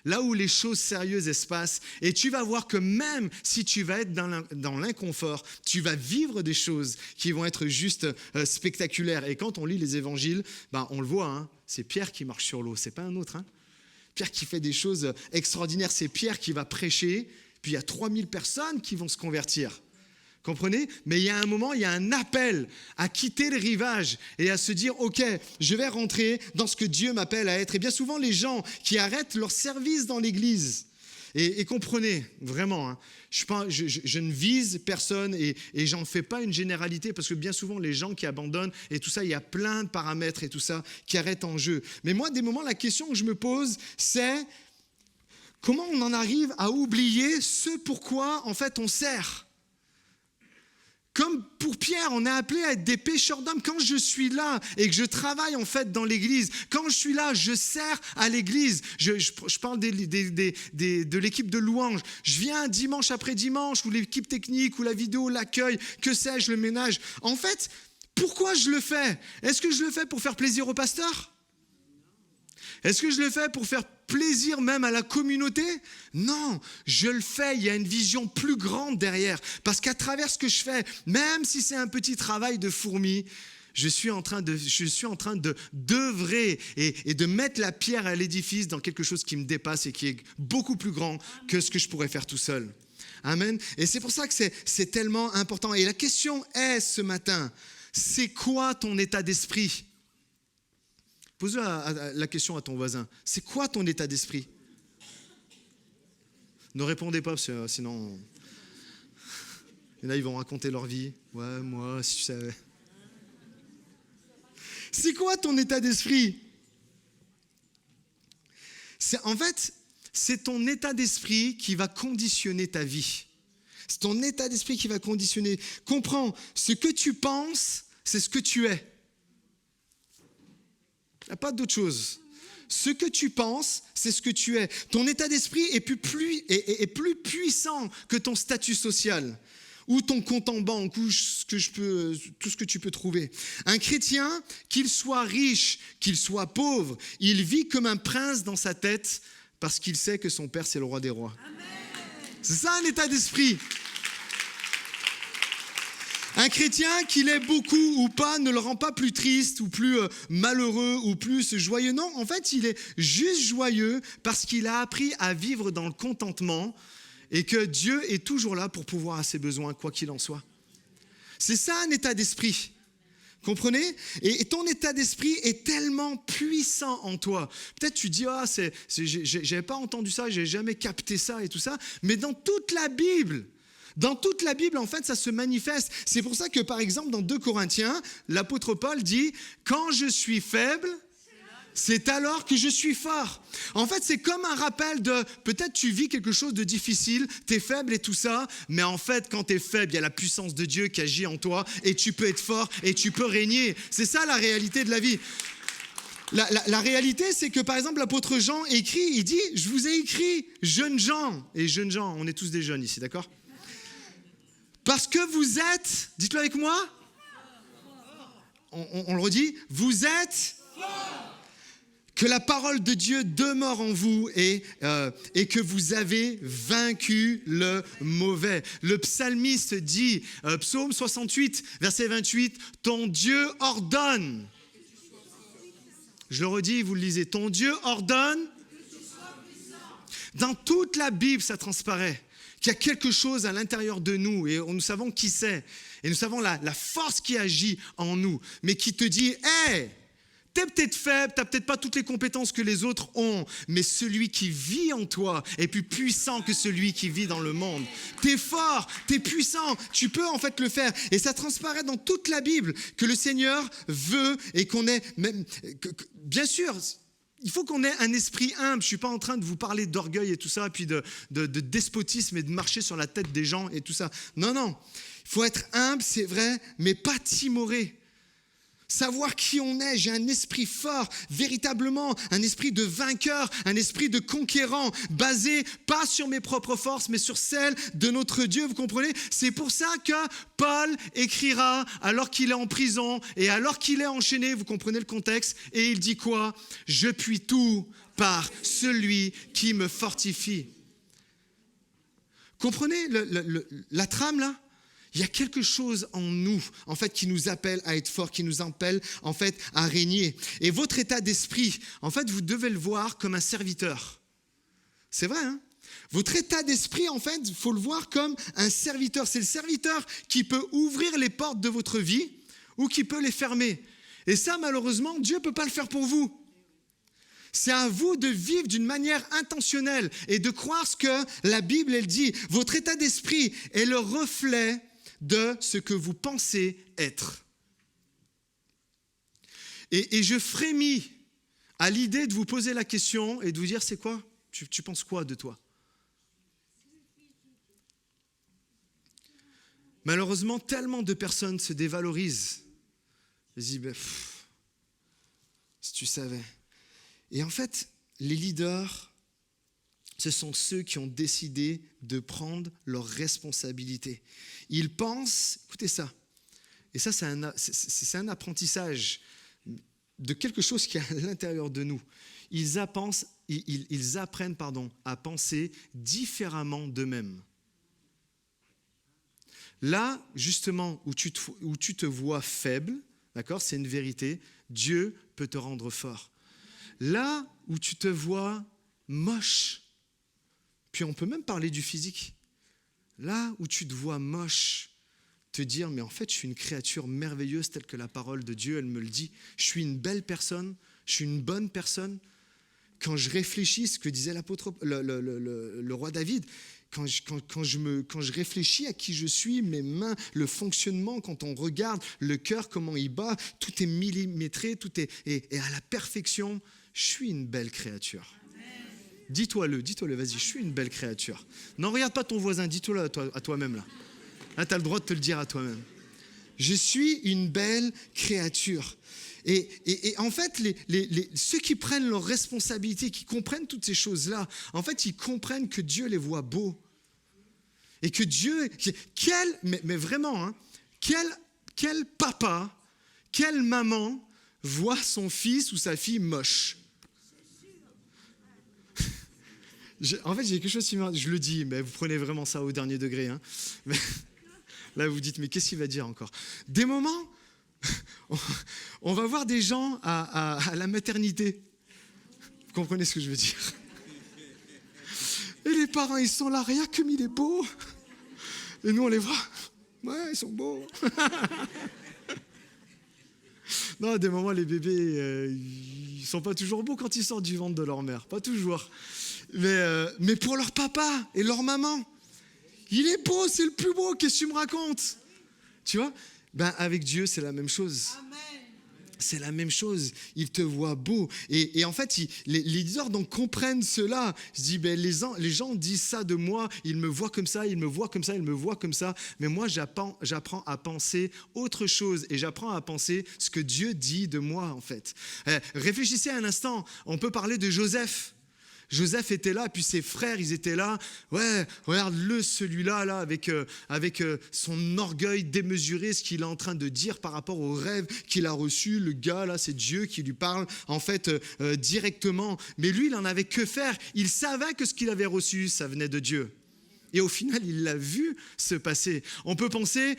Là où les choses sérieuses se passent, et tu vas voir que même si tu vas être dans l'inconfort, tu vas vivre des choses qui vont être juste spectaculaires. Et quand on lit les évangiles, on le voit, hein, c'est Pierre qui marche sur l'eau, c'est pas un autre. Hein. Pierre qui fait des choses extraordinaires, c'est Pierre qui va prêcher, puis il y a 3000 personnes qui vont se convertir. Comprenez ? Mais il y a un moment, il y a un appel à quitter le rivage et à se dire, ok, je vais rentrer dans ce que Dieu m'appelle à être. Et bien souvent, les gens qui arrêtent leur service dans l'église, et comprenez, vraiment, hein, je ne vise personne et j'en fais pas une généralité parce que bien souvent, les gens qui abandonnent et tout ça, il y a plein de paramètres et tout ça qui arrêtent en jeu. Mais moi, des moments, la question que je me pose, c'est comment on en arrive à oublier ce pourquoi, en fait, on sert ? Comme pour Pierre, on est appelé à être des pêcheurs d'hommes. Quand je suis là et que je travaille en fait dans l'église, quand je suis là, je sers à l'église. Je parle de l'équipe de louange. Je viens dimanche après dimanche, ou l'équipe technique, ou la vidéo, l'accueil, que sais-je, le ménage. En fait, pourquoi je le fais? Est-ce que je le fais pour faire plaisir au pasteur? Est-ce que je le fais pour faire plaisir même à la communauté? Non, je le fais, il y a une vision plus grande derrière. Parce qu'à travers ce que je fais, même si c'est un petit travail de fourmi, je suis en train d'œuvrer et de mettre la pierre à l'édifice dans quelque chose qui me dépasse et qui est beaucoup plus grand que ce que je pourrais faire tout seul. Amen. Et c'est pour ça que c'est tellement important. Et la question est ce matin, c'est quoi ton état d'esprit? Pose la question à ton voisin. C'est quoi ton état d'esprit? Ne répondez pas, parce que sinon... Et là, ils vont raconter leur vie. Ouais, moi, si tu savais. C'est quoi ton état d'esprit? En fait, c'est ton état d'esprit qui va conditionner ta vie. C'est ton état d'esprit qui va conditionner. Comprends, ce que tu penses, c'est ce que tu es. Il n'y a pas d'autre chose. Ce que tu penses, c'est ce que tu es. Ton état d'esprit est plus puissant que ton statut social ou ton compte en banque ou tout ce que tu peux trouver. Un chrétien, qu'il soit riche, qu'il soit pauvre, il vit comme un prince dans sa tête parce qu'il sait que son Père, c'est le roi des rois. Amen. C'est ça un état d'esprit. Un chrétien, qu'il ait beaucoup ou pas, ne le rend pas plus triste ou plus malheureux ou plus joyeux. Non, en fait, il est juste joyeux parce qu'il a appris à vivre dans le contentement et que Dieu est toujours là pour pourvoir à ses besoins, quoi qu'il en soit. C'est ça un état d'esprit. Comprenez? Et ton état d'esprit est tellement puissant en toi. Peut-être tu dis, j'avais pas entendu ça, j'ai jamais capté ça et tout ça. Mais dans toute la Bible, en fait, ça se manifeste. C'est pour ça que, par exemple, dans 2 Corinthiens, l'apôtre Paul dit « Quand je suis faible, c'est alors que je suis fort. » En fait, c'est comme un rappel de peut-être tu vis quelque chose de difficile, tu es faible et tout ça, mais en fait, quand tu es faible, il y a la puissance de Dieu qui agit en toi et tu peux être fort et tu peux régner. C'est ça la réalité de la vie. La réalité, c'est que, par exemple, l'apôtre Jean écrit, il dit « Je vous ai écrit, jeunes gens. » Et jeunes gens, on est tous des jeunes ici, d'accord ? Parce que vous êtes, dites-le avec moi, on le redit, vous êtes, que la parole de Dieu demeure en vous et que vous avez vaincu le mauvais. Le psalmiste dit, psaume 68, verset 28, « Ton Dieu ordonne. » Je le redis, vous le lisez, « Ton Dieu ordonne. » Dans toute la Bible, ça transparaît. Qu'il y a quelque chose à l'intérieur de nous et nous savons qui c'est. Et nous savons la force qui agit en nous, mais qui te dit « Hey, t'es peut-être faible, t'as peut-être pas toutes les compétences que les autres ont, mais celui qui vit en toi est plus puissant que celui qui vit dans le monde. T'es fort, t'es puissant, tu peux en fait le faire. » Et ça transparaît dans toute la Bible que le Seigneur veut et qu'on ait même... Bien sûr... Il faut qu'on ait un esprit humble. Je ne suis pas en train de vous parler d'orgueil et tout ça, puis de despotisme et de marcher sur la tête des gens et tout ça. Non. Il faut être humble, c'est vrai, mais pas timoré. Savoir qui on est, j'ai un esprit fort, véritablement, un esprit de vainqueur, un esprit de conquérant, basé pas sur mes propres forces, mais sur celles de notre Dieu, vous comprenez? C'est pour ça que Paul écrira alors qu'il est en prison et alors qu'il est enchaîné, vous comprenez le contexte, et il dit quoi? « Je puis tout par celui qui me fortifie. » Comprenez la trame là? Il y a quelque chose en nous, en fait, qui nous appelle à être forts, qui nous appelle, en fait, à régner. Et votre état d'esprit, en fait, vous devez le voir comme un serviteur. C'est vrai, hein? Votre état d'esprit, en fait, il faut le voir comme un serviteur. C'est le serviteur qui peut ouvrir les portes de votre vie ou qui peut les fermer. Et ça, malheureusement, Dieu ne peut pas le faire pour vous. C'est à vous de vivre d'une manière intentionnelle et de croire ce que la Bible, elle dit. Votre état d'esprit est le reflet de ce que vous pensez être. Et je frémis à l'idée de vous poser la question et de vous dire, c'est quoi? Tu penses quoi de toi? Malheureusement, tellement de personnes se dévalorisent. Ils disent, si tu savais. Et en fait, les leaders, ce sont ceux qui ont décidé de prendre leurs responsabilités. Ils pensent, écoutez ça, et ça c'est un apprentissage de quelque chose qui est à l'intérieur de nous. Ils apprennent à penser différemment d'eux-mêmes. Là, justement, où tu te vois faible, d'accord, c'est une vérité, Dieu peut te rendre fort. Là où tu te vois moche, puis on peut même parler du physique, là où tu te vois moche, te dire, mais en fait, je suis une créature merveilleuse telle que la parole de Dieu, elle me le dit. Je suis une belle personne, je suis une bonne personne. Quand je réfléchis, ce que disait l'apôtre, le roi David, quand je réfléchis à qui je suis, mes mains, le fonctionnement, quand on regarde le cœur, comment il bat, tout est millimétré, tout est à la perfection. Je suis une belle créature. Dis-toi-le, vas-y, je suis une belle créature. Non, regarde pas ton voisin, dis-toi-le à toi-même là. Là, tu as le droit de te le dire à toi-même. Je suis une belle créature. Et en fait, ceux qui prennent leurs responsabilités, qui comprennent toutes ces choses-là, en fait, ils comprennent que Dieu les voit beaux. Et que Dieu, mais vraiment, hein, quel papa, quelle maman voit son fils ou sa fille moche? En fait, j'ai quelque chose qui me... Je le dis, mais vous prenez vraiment ça au dernier degré. Hein. Mais, là, vous dites, mais qu'est-ce qu'il va dire encore? Des moments, on va voir des gens à la maternité. Vous comprenez ce que je veux dire? Et les parents, ils sont là, rien comme il est beau. Et nous, on les voit. Ouais, ils sont beaux. Non, à des moments, les bébés, ils sont pas toujours beaux quand ils sortent du ventre de leur mère. Pas toujours. Mais pour leur papa et leur maman, il est beau, c'est le plus beau, qu'est-ce que tu me racontes? Tu vois? Avec Dieu, c'est la même chose. Amen. C'est la même chose, il te voit beau. Et en fait, les leaders donc comprennent cela. Je dis, les gens disent ça de moi, ils me voient comme ça, ils me voient comme ça, ils me voient comme ça. Mais moi, j'apprends à penser autre chose et j'apprends à penser ce que Dieu dit de moi, en fait. Réfléchissez un instant, on peut parler de Joseph. Joseph était là, puis ses frères, ils étaient là. Ouais, regarde-le, celui-là, là, avec son orgueil démesuré, ce qu'il est en train de dire par rapport au rêve qu'il a reçu. Le gars, là, c'est Dieu qui lui parle, en fait, directement. Mais lui, il n'en avait que faire. Il savait que ce qu'il avait reçu, ça venait de Dieu. Et au final, il l'a vu se passer. On peut penser,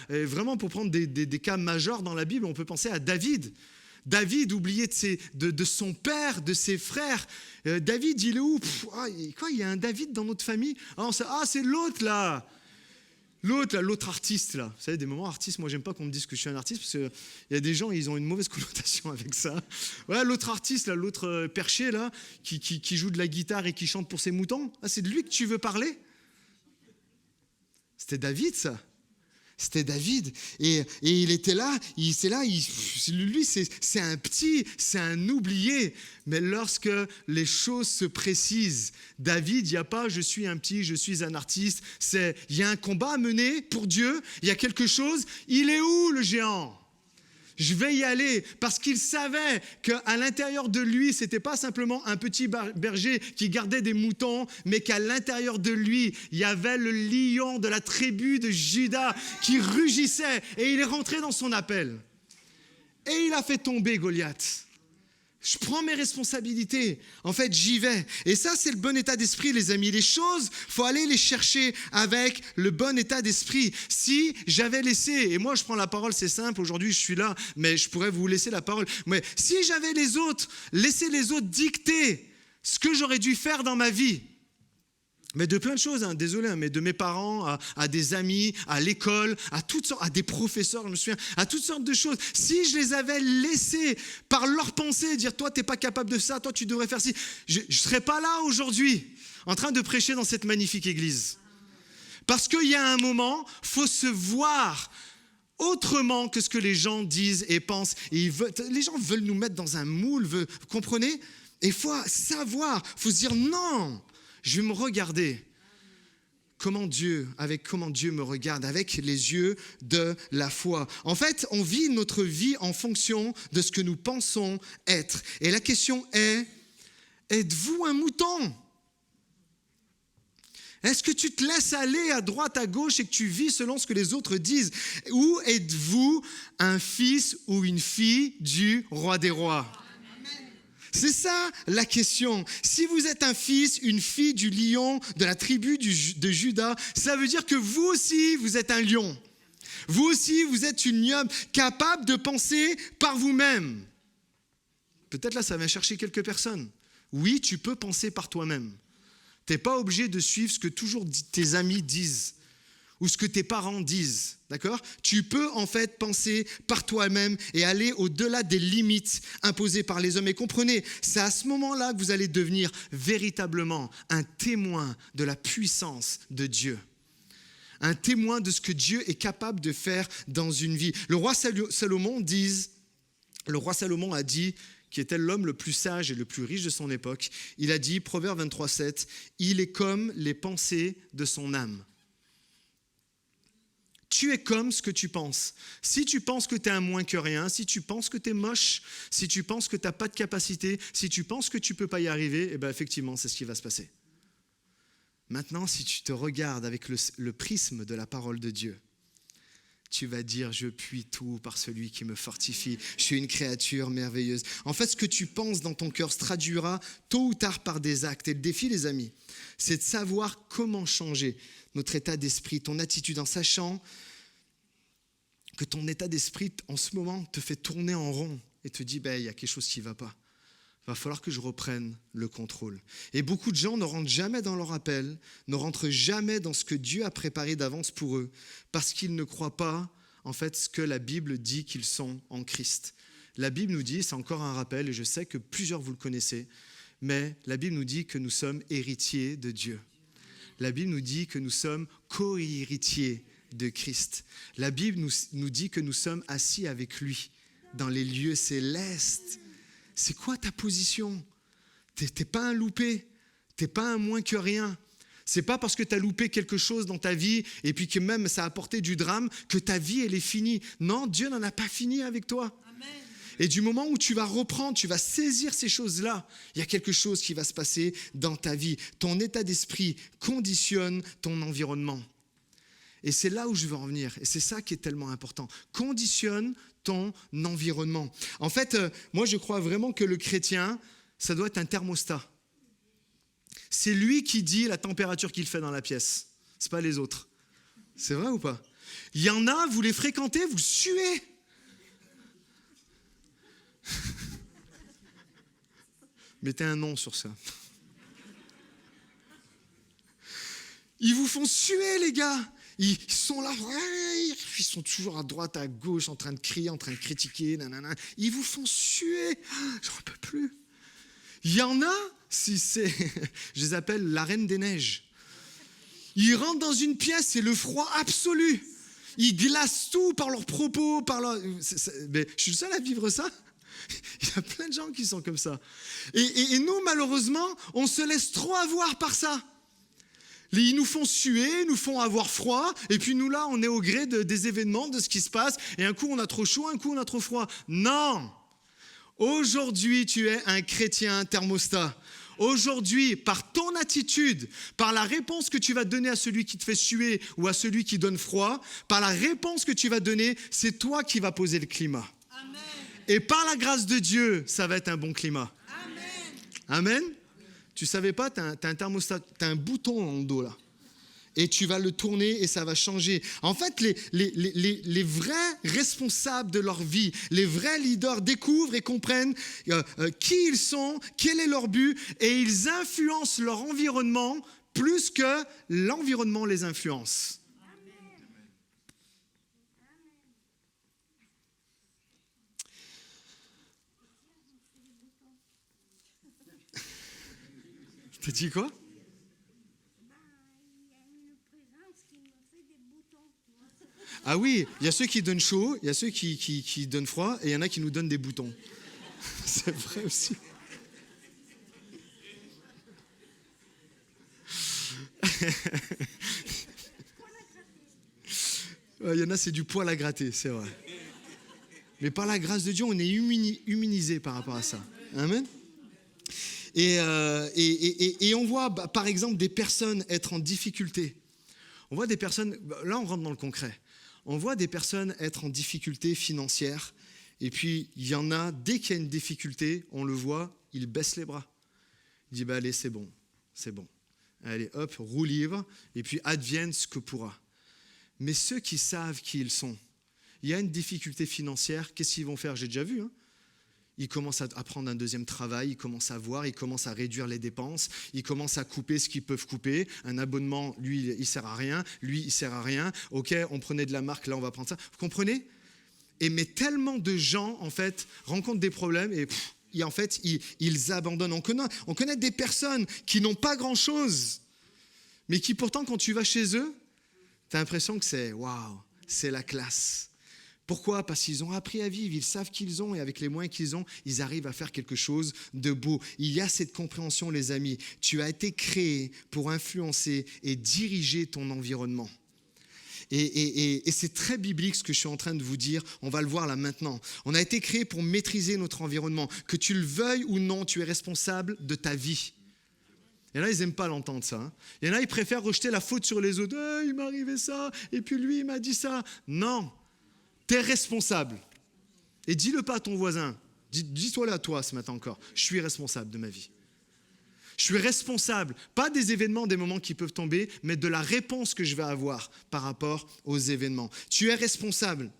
vraiment pour prendre des cas majeurs dans la Bible, on peut penser à David. David, oublié de son père, de ses frères. David, il est où? Il y a un David dans notre famille? C'est l'autre là. L'autre artiste là. Vous savez, des moments artistes, moi j'aime pas qu'on me dise que je suis un artiste parce qu'il y a des gens, ils ont une mauvaise connotation avec ça. Ouais, l'autre artiste là, l'autre perché là, qui joue de la guitare et qui chante pour ses moutons. C'est de lui que tu veux parler? C'était David ça. C'était David. Et il était là, lui, c'est un petit, c'est un oublié. Mais lorsque les choses se précisent, David, il n'y a pas « je suis un petit, je suis un artiste ». Il y a un combat à mener pour Dieu, il y a quelque chose. Il est où le géant ? Je vais y aller parce qu'il savait qu'à l'intérieur de lui, ce n'était pas simplement un petit berger qui gardait des moutons, mais qu'à l'intérieur de lui, il y avait le lion de la tribu de Juda qui rugissait et il est rentré dans son appel. Et il a fait tomber Goliath. Je prends mes responsabilités. En fait, j'y vais. Et ça, c'est le bon état d'esprit, les amis. Les choses, il faut aller les chercher avec le bon état d'esprit. Si j'avais laissé, et moi, je prends la parole, c'est simple. Aujourd'hui, je suis là, mais je pourrais vous laisser la parole. Mais si j'avais laissé les autres dicter ce que j'aurais dû faire dans ma vie, mais de plein de choses, désolé, mais de mes parents, à des amis, à l'école, à toutes sortes, à des professeurs, je me souviens, à toutes sortes de choses. Si je les avais laissés par leur pensée, dire toi, tu n'es pas capable de ça, toi, tu devrais faire ci, je ne serais pas là aujourd'hui, en train de prêcher dans cette magnifique église. Parce qu'il y a un moment, il faut se voir autrement que ce que les gens disent et pensent. Et les gens veulent nous mettre dans un moule, vous comprenez? Et il faut savoir, il faut se dire non. Je vais me regarder comment Dieu me regarde, avec les yeux de la foi. En fait, on vit notre vie en fonction de ce que nous pensons être. Et la question est, êtes-vous un mouton ? Est-ce que tu te laisses aller à droite, à gauche et que tu vis selon ce que les autres disent ? Ou êtes-vous un fils ou une fille du roi des rois ? C'est ça la question. Si vous êtes un fils, une fille du lion, de la tribu de Juda, ça veut dire que vous aussi, vous êtes un lion. Vous aussi, vous êtes une lionne capable de penser par vous-même. Peut-être là, ça va chercher quelques personnes. Oui, tu peux penser par toi-même. Tu n'es pas obligé de suivre ce que toujours tes amis disent ou ce que tes parents disent, d'accord ? Tu peux en fait penser par toi-même et aller au-delà des limites imposées par les hommes. Et comprenez, c'est à ce moment-là que vous allez devenir véritablement un témoin de la puissance de Dieu. Un témoin de ce que Dieu est capable de faire dans une vie. Le roi Salomon a dit, qui était l'homme le plus sage et le plus riche de son époque, il a dit, Proverbe 23:7, « Il est comme les pensées de son âme ». Tu es comme ce que tu penses. Si tu penses que tu es un moins que rien, si tu penses que tu es moche, si tu penses que tu n'as pas de capacité, si tu penses que tu ne peux pas y arriver, eh bien effectivement, c'est ce qui va se passer. Maintenant, si tu te regardes avec le prisme de la parole de Dieu, tu vas dire, je puis tout par celui qui me fortifie. Je suis une créature merveilleuse. En fait, ce que tu penses dans ton cœur se traduira tôt ou tard par des actes. Et le défi, les amis, c'est de savoir comment changer notre état d'esprit, ton attitude, en sachant que ton état d'esprit, en ce moment, te fait tourner en rond et te dit, il y a quelque chose qui ne va pas. Il va falloir que je reprenne le contrôle. Et beaucoup de gens ne rentrent jamais dans leur appel, ne rentrent jamais dans ce que Dieu a préparé d'avance pour eux, parce qu'ils ne croient pas, en fait, ce que la Bible dit qu'ils sont en Christ. La Bible nous dit, c'est encore un rappel, et je sais que plusieurs vous le connaissez, mais la Bible nous dit que nous sommes héritiers de Dieu. La Bible nous dit que nous sommes co-héritiers de Christ. La Bible nous dit que nous sommes assis avec lui dans les lieux célestes. C'est quoi ta position ? T'es pas un loupé, t'es pas un moins que rien. C'est pas parce que tu as loupé quelque chose dans ta vie et puis que même ça a apporté du drame que ta vie elle est finie. Non, Dieu n'en a pas fini avec toi. Amen. Et du moment où tu vas reprendre, tu vas saisir ces choses-là, il y a quelque chose qui va se passer dans ta vie. Ton état d'esprit conditionne ton environnement. Et c'est là où je veux en venir. Et c'est ça qui est tellement important. Conditionne ton environnement. En fait, moi, je crois vraiment que le chrétien, ça doit être un thermostat. C'est lui qui dit la température qu'il fait dans la pièce. C'est pas les autres. C'est vrai ou pas ? Il y en a, vous les fréquentez, vous suez. Mettez un nom sur ça. Ils vous font suer, les gars. Ils sont là, ils sont toujours à droite, à gauche, en train de crier, en train de critiquer, nanana. Ils vous font suer, j'en peux plus. Il y en a, je les appelle la reine des neiges. Ils rentrent dans une pièce, c'est le froid absolu. Ils glacent tout par leurs propos, mais je suis le seul à vivre ça. Il y a plein de gens qui sont comme ça. Et nous, malheureusement, on se laisse trop avoir par ça. Ils nous font suer, ils nous font avoir froid, et puis nous là, on est au gré des événements, de ce qui se passe, et un coup on a trop chaud, un coup on a trop froid. Non! Aujourd'hui, tu es un chrétien thermostat. Aujourd'hui, par ton attitude, par la réponse que tu vas donner à celui qui te fait suer ou à celui qui donne froid, par la réponse que tu vas donner, c'est toi qui vas poser le climat. Amen. Et par la grâce de Dieu, ça va être un bon climat. Amen. Amen. Tu ne savais pas, tu as un thermostat, tu as un bouton en dos là. Et tu vas le tourner et ça va changer. En fait, les vrais responsables de leur vie, les vrais leaders découvrent et comprennent qui ils sont, quel est leur but, et ils influencent leur environnement plus que l'environnement les influence. T'as dit quoi ? Ah oui, il y a ceux qui donnent chaud, il y a ceux qui donnent froid, et il y en a qui nous donnent des boutons. C'est vrai aussi. Il y en a, c'est du poil à gratter, c'est vrai. Mais par la grâce de Dieu, on est immunisé par rapport à ça. Amen. Et on voit, par exemple, des personnes être en difficulté. On voit des personnes, là on rentre dans le concret, on voit des personnes être en difficulté financière, et puis il y en a, dès qu'il y a une difficulté, on le voit, il baisse les bras. Il dit, allez, c'est bon. Allez, hop, roue libre, et puis advienne ce que pourra. Mais ceux qui savent qui ils sont, il y a une difficulté financière, qu'est-ce qu'ils vont faire? J'ai déjà vu, Ils commencent à prendre un deuxième travail, ils commencent à voir, ils commencent à réduire les dépenses, ils commencent à couper ce qu'ils peuvent couper. Un abonnement, lui, il ne sert à rien, lui, il ne sert à rien. Ok, on prenait de la marque, là, on va prendre ça. Vous comprenez? Mais tellement de gens, en fait, rencontrent des problèmes et en fait, ils abandonnent. On connaît des personnes qui n'ont pas grand-chose, mais qui pourtant, quand tu vas chez eux, tu as l'impression que c'est waouh, c'est la classe. Pourquoi? Parce qu'ils ont appris à vivre, ils savent qu'ils ont et avec les moyens qu'ils ont, ils arrivent à faire quelque chose de beau. Il y a cette compréhension, les amis. Tu as été créé pour influencer et diriger ton environnement. Et c'est très biblique ce que je suis en train de vous dire. On va le voir là maintenant. On a été créé pour maîtriser notre environnement. Que tu le veuilles ou non, tu es responsable de ta vie. Il y en a, ils n'aiment pas l'entendre ça. Il y en a, ils préfèrent rejeter la faute sur les autres. Il m'est arrivé ça, et puis lui, il m'a dit ça. Non. Tu es responsable. Et dis-le pas à ton voisin. Dis-toi-le à toi ce matin encore. Je suis responsable de ma vie. Je suis responsable, pas des événements, des moments qui peuvent tomber, mais de la réponse que je vais avoir par rapport aux événements. Tu es responsable.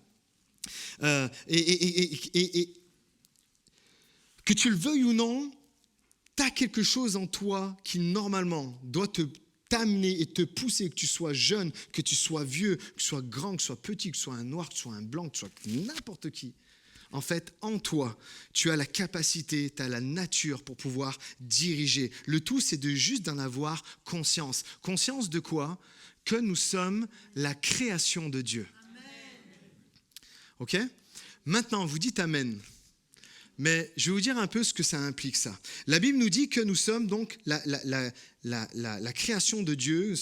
Et que tu le veuilles ou non, tu as quelque chose en toi qui normalement doit t'amener et te pousser, que tu sois jeune, que tu sois vieux, que tu sois grand, que tu sois petit, que tu sois un noir, que tu sois un blanc, que tu sois n'importe qui. En fait, en toi, tu as la capacité, tu as la nature pour pouvoir diriger. Le tout, c'est juste d'en avoir conscience. Conscience de quoi? Que nous sommes la création de Dieu. Amen. OK? Maintenant, vous dites Amen. Mais je vais vous dire un peu ce que ça implique, ça. La Bible nous dit que nous sommes donc la création de Dieu, nous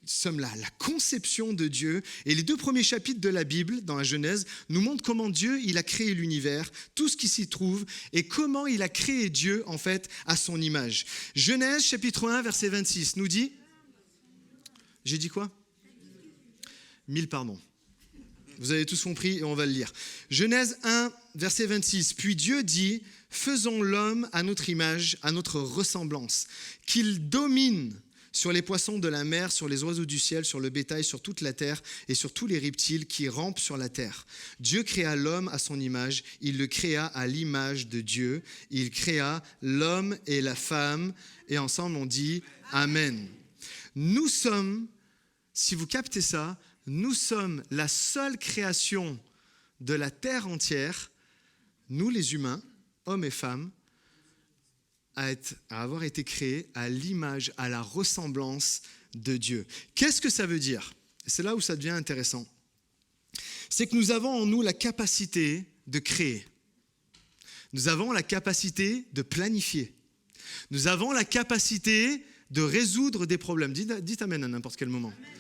sommes la conception de Dieu. Et les 2 premiers chapitres de la Bible, dans la Genèse, nous montrent comment Dieu il a créé l'univers, tout ce qui s'y trouve, et comment il a créé Dieu, en fait, à son image. Genèse, chapitre 1, verset 26, nous dit... J'ai dit quoi? 1000, pardon. Vous avez tous compris et on va le lire. Genèse 1, verset 26. Puis Dieu dit, faisons l'homme à notre image, à notre ressemblance, qu'il domine sur les poissons de la mer, sur les oiseaux du ciel, sur le bétail, sur toute la terre et sur tous les reptiles qui rampent sur la terre. Dieu créa l'homme à son image, il le créa à l'image de Dieu. Il créa l'homme et la femme et ensemble on dit Amen. Nous sommes, si vous captez ça, nous sommes la seule création de la terre entière, nous les humains, hommes et femmes, à avoir été créés à l'image, à la ressemblance de Dieu. Qu'est-ce que ça veut dire? C'est là où ça devient intéressant. C'est que nous avons en nous la capacité de créer. Nous avons la capacité de planifier. Nous avons la capacité de résoudre des problèmes. Dites Amen à n'importe quel moment. Amen.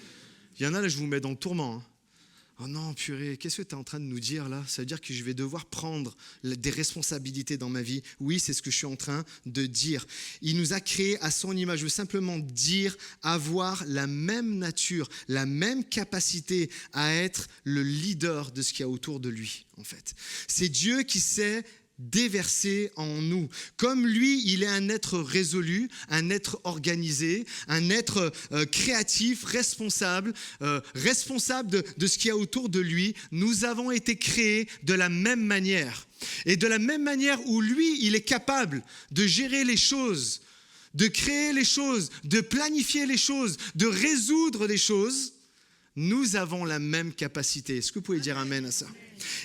Il y en a là, je vous mets dans le tourment. Oh non, purée, qu'est-ce que tu es en train de nous dire là? Ça veut dire que je vais devoir prendre des responsabilités dans ma vie. Oui, c'est ce que je suis en train de dire. Il nous a créés à son image. Je veux simplement dire avoir la même nature, la même capacité à être le leader de ce qu'il y a autour de lui, en fait. C'est Dieu qui sait déversé en nous. Comme lui, il est un être résolu, un être organisé, un être créatif, responsable de ce qu'il y a autour de lui. Nous avons été créés de la même manière. Et de la même manière où lui, il est capable de gérer les choses, de créer les choses, de planifier les choses, de résoudre les choses, nous avons la même capacité. Est-ce que vous pouvez dire Amen à ça?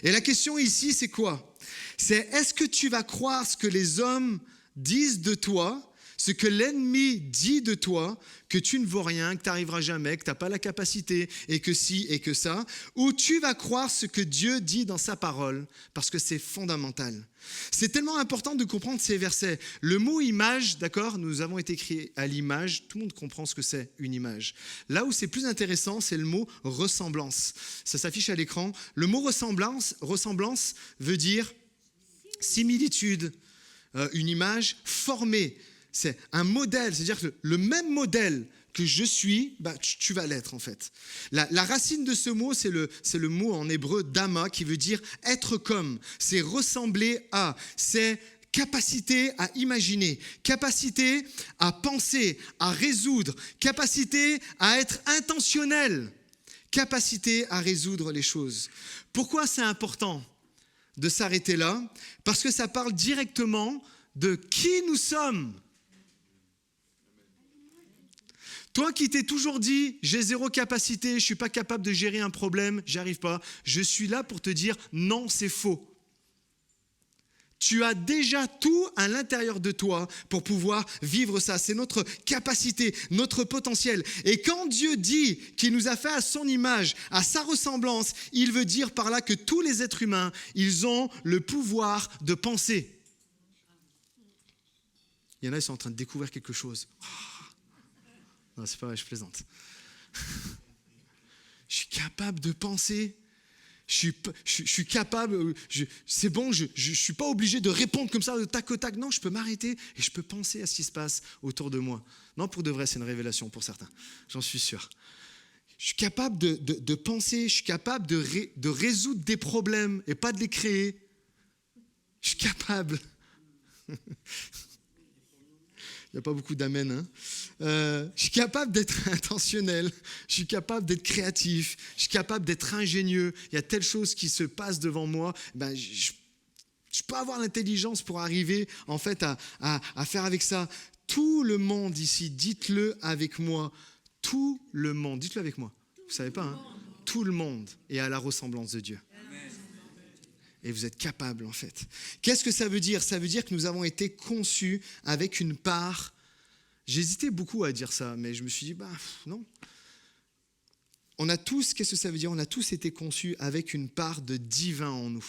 Et la question ici, c'est quoi? C'est est-ce que tu vas croire ce que les hommes disent de toi, ce que l'ennemi dit de toi, que tu ne vaux rien, que tu n'arriveras jamais, que tu n'as pas la capacité, et que si, et que ça, ou tu vas croire ce que Dieu dit dans sa parole, parce que c'est fondamental. C'est tellement important de comprendre ces versets. Le mot image, d'accord, nous avons été créés à l'image, tout le monde comprend ce que c'est une image. Là où c'est plus intéressant, c'est le mot ressemblance. Ça s'affiche à l'écran. Le mot ressemblance veut dire similitude, une image formée. C'est un modèle, c'est-à-dire que le même modèle que je suis, tu vas l'être en fait. La racine de ce mot, c'est le mot en hébreu dama qui veut dire être comme, c'est ressembler à, c'est capacité à imaginer, capacité à penser, à résoudre, capacité à être intentionnel, capacité à résoudre les choses. Pourquoi c'est important de s'arrêter là? Parce que ça parle directement de qui nous sommes. Toi qui t'es toujours dit, j'ai zéro capacité, je ne suis pas capable de gérer un problème, j'y arrive pas. Je suis là pour te dire, non, c'est faux. Tu as déjà tout à l'intérieur de toi pour pouvoir vivre ça. C'est notre capacité, notre potentiel. Et quand Dieu dit qu'il nous a fait à son image, à sa ressemblance, il veut dire par là que tous les êtres humains, ils ont le pouvoir de penser. Il y en a, ils sont en train de découvrir quelque chose. Non, c'est pas vrai, je plaisante. Je suis capable de penser. Je suis capable, c'est bon, je ne suis pas obligé de répondre comme ça de tac au tac. Non, je peux m'arrêter et je peux penser à ce qui se passe autour de moi. Non, pour de vrai, c'est une révélation pour certains. J'en suis sûr. Je suis capable de penser, je suis capable de résoudre des problèmes et pas de les créer. Je suis capable. Il n'y a pas beaucoup d'amen. Hein. Je suis capable d'être intentionnel. Je suis capable d'être créatif. Je suis capable d'être ingénieux. Il y a telle chose qui se passe devant moi. Je peux avoir l'intelligence pour arriver en fait à faire avec ça. Tout le monde ici, dites-le avec moi. Tout le monde, dites-le avec moi. Vous ne savez pas, hein? Tout le monde est à la ressemblance de Dieu. Et vous êtes capable, en fait. Qu'est-ce que ça veut dire? Ça veut dire que nous avons été conçus avec une part. J'hésitais beaucoup à dire ça, mais je me suis dit, non. On a tous, qu'est-ce que ça veut dire? On a tous été conçus avec une part de divin en nous.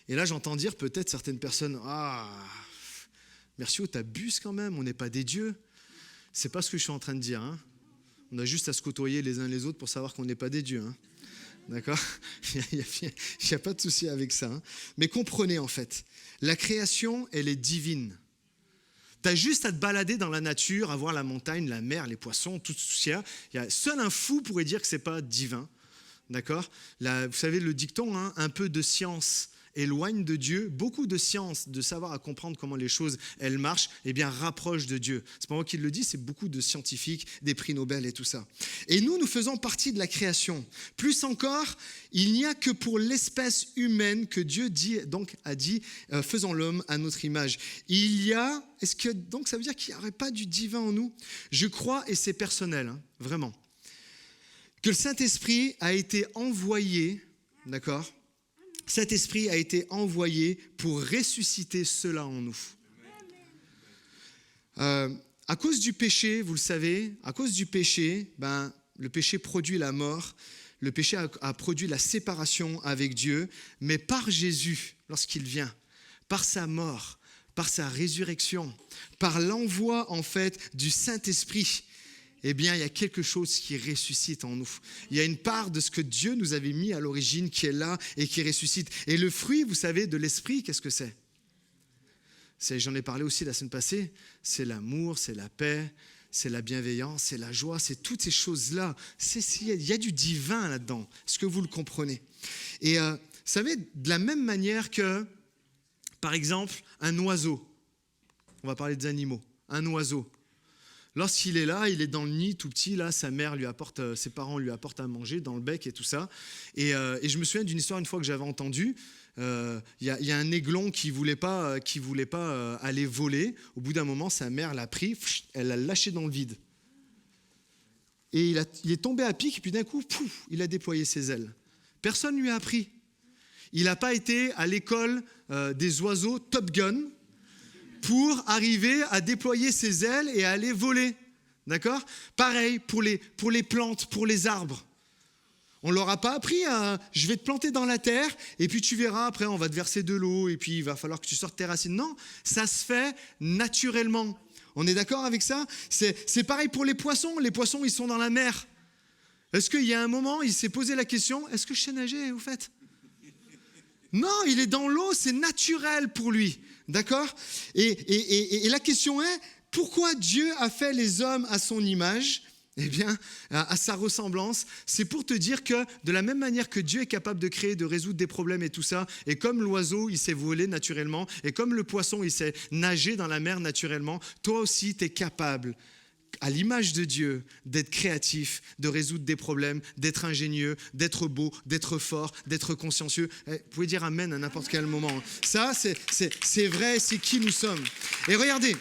Et là, j'entends dire peut-être certaines personnes, merci, t'abuses quand même, on n'est pas des dieux. C'est pas ce que je suis en train de dire. Hein. On a juste à se côtoyer les uns les autres pour savoir qu'on n'est pas des dieux. Hein. D'accord? Il n'y a pas de souci avec ça. Hein. Mais comprenez en fait, la création, elle est divine. Tu as juste à te balader dans la nature, à voir la montagne, la mer, les poissons, tout ça. Seul un fou pourrait dire que ce n'est pas divin. D'accord? Vous savez le dicton, hein, un peu de science éloigne de Dieu, beaucoup de science, de savoir à comprendre comment les choses, elles marchent, rapproche de Dieu. C'est pas moi qui le dis, c'est beaucoup de scientifiques, des prix Nobel et tout ça. Et nous faisons partie de la création. Plus encore, il n'y a que pour l'espèce humaine que Dieu a dit, faisons l'homme à notre image. Donc ça veut dire qu'il n'y aurait pas du divin en nous? Je crois, et c'est personnel, hein, vraiment, que le Saint-Esprit a été envoyé, d'accord? Cet esprit a été envoyé pour ressusciter cela en nous. À cause du péché, vous le savez, à cause du péché, le péché produit la mort, le péché a produit la séparation avec Dieu, mais par Jésus, lorsqu'il vient, par sa mort, par sa résurrection, par l'envoi en fait du Saint-Esprit, il y a quelque chose qui ressuscite en nous. Il y a une part de ce que Dieu nous avait mis à l'origine qui est là et qui ressuscite. Et le fruit, vous savez, de l'esprit, qu'est-ce que c'est? J'en ai parlé aussi la semaine passée. C'est l'amour, c'est la paix, c'est la bienveillance, c'est la joie, c'est toutes ces choses-là. Il y a du divin là-dedans. Est-ce que vous le comprenez? Et vous savez, de la même manière que, par exemple, un oiseau. On va parler des animaux. Un oiseau. Lorsqu'il est là, il est dans le nid tout petit, là, sa mère ses parents lui apportent à manger dans le bec et tout ça. Et je me souviens d'une histoire une fois que j'avais entendue. Il y a un aiglon qui voulait pas aller voler. Au bout d'un moment, sa mère l'a pris, elle l'a lâché dans le vide. Et il est tombé à pic, et puis d'un coup, il a déployé ses ailes. Personne ne lui a appris. Il n'a pas été à l'école des oiseaux Top Gun pour arriver à déployer ses ailes et à aller voler. D'accord ? Pareil pour les plantes, pour les arbres. On ne leur a pas appris à « je vais te planter dans la terre et puis tu verras, après on va te verser de l'eau et puis il va falloir que tu sortes tes racines ». Non, ça se fait naturellement. On est d'accord avec ça ? C'est pareil pour les poissons. Les poissons, ils sont dans la mer. Est-ce qu'il y a un moment, il s'est posé la question « est-ce que je sais nager au fait ?» Non, il est dans l'eau, c'est naturel pour lui. D'accord ? Et la question est, pourquoi Dieu a fait les hommes à son image ? Eh bien, à sa ressemblance, c'est pour te dire que de la même manière que Dieu est capable de créer, de résoudre des problèmes et tout ça, et comme l'oiseau, il sait voler naturellement, et comme le poisson, il sait nager dans la mer naturellement, toi aussi, tu es capable, à l'image de Dieu, d'être créatif, de résoudre des problèmes, d'être ingénieux, d'être beau, d'être fort, d'être consciencieux. Vous pouvez dire amen à n'importe quel moment. Ça, c'est vrai, c'est qui nous sommes. Et regardez,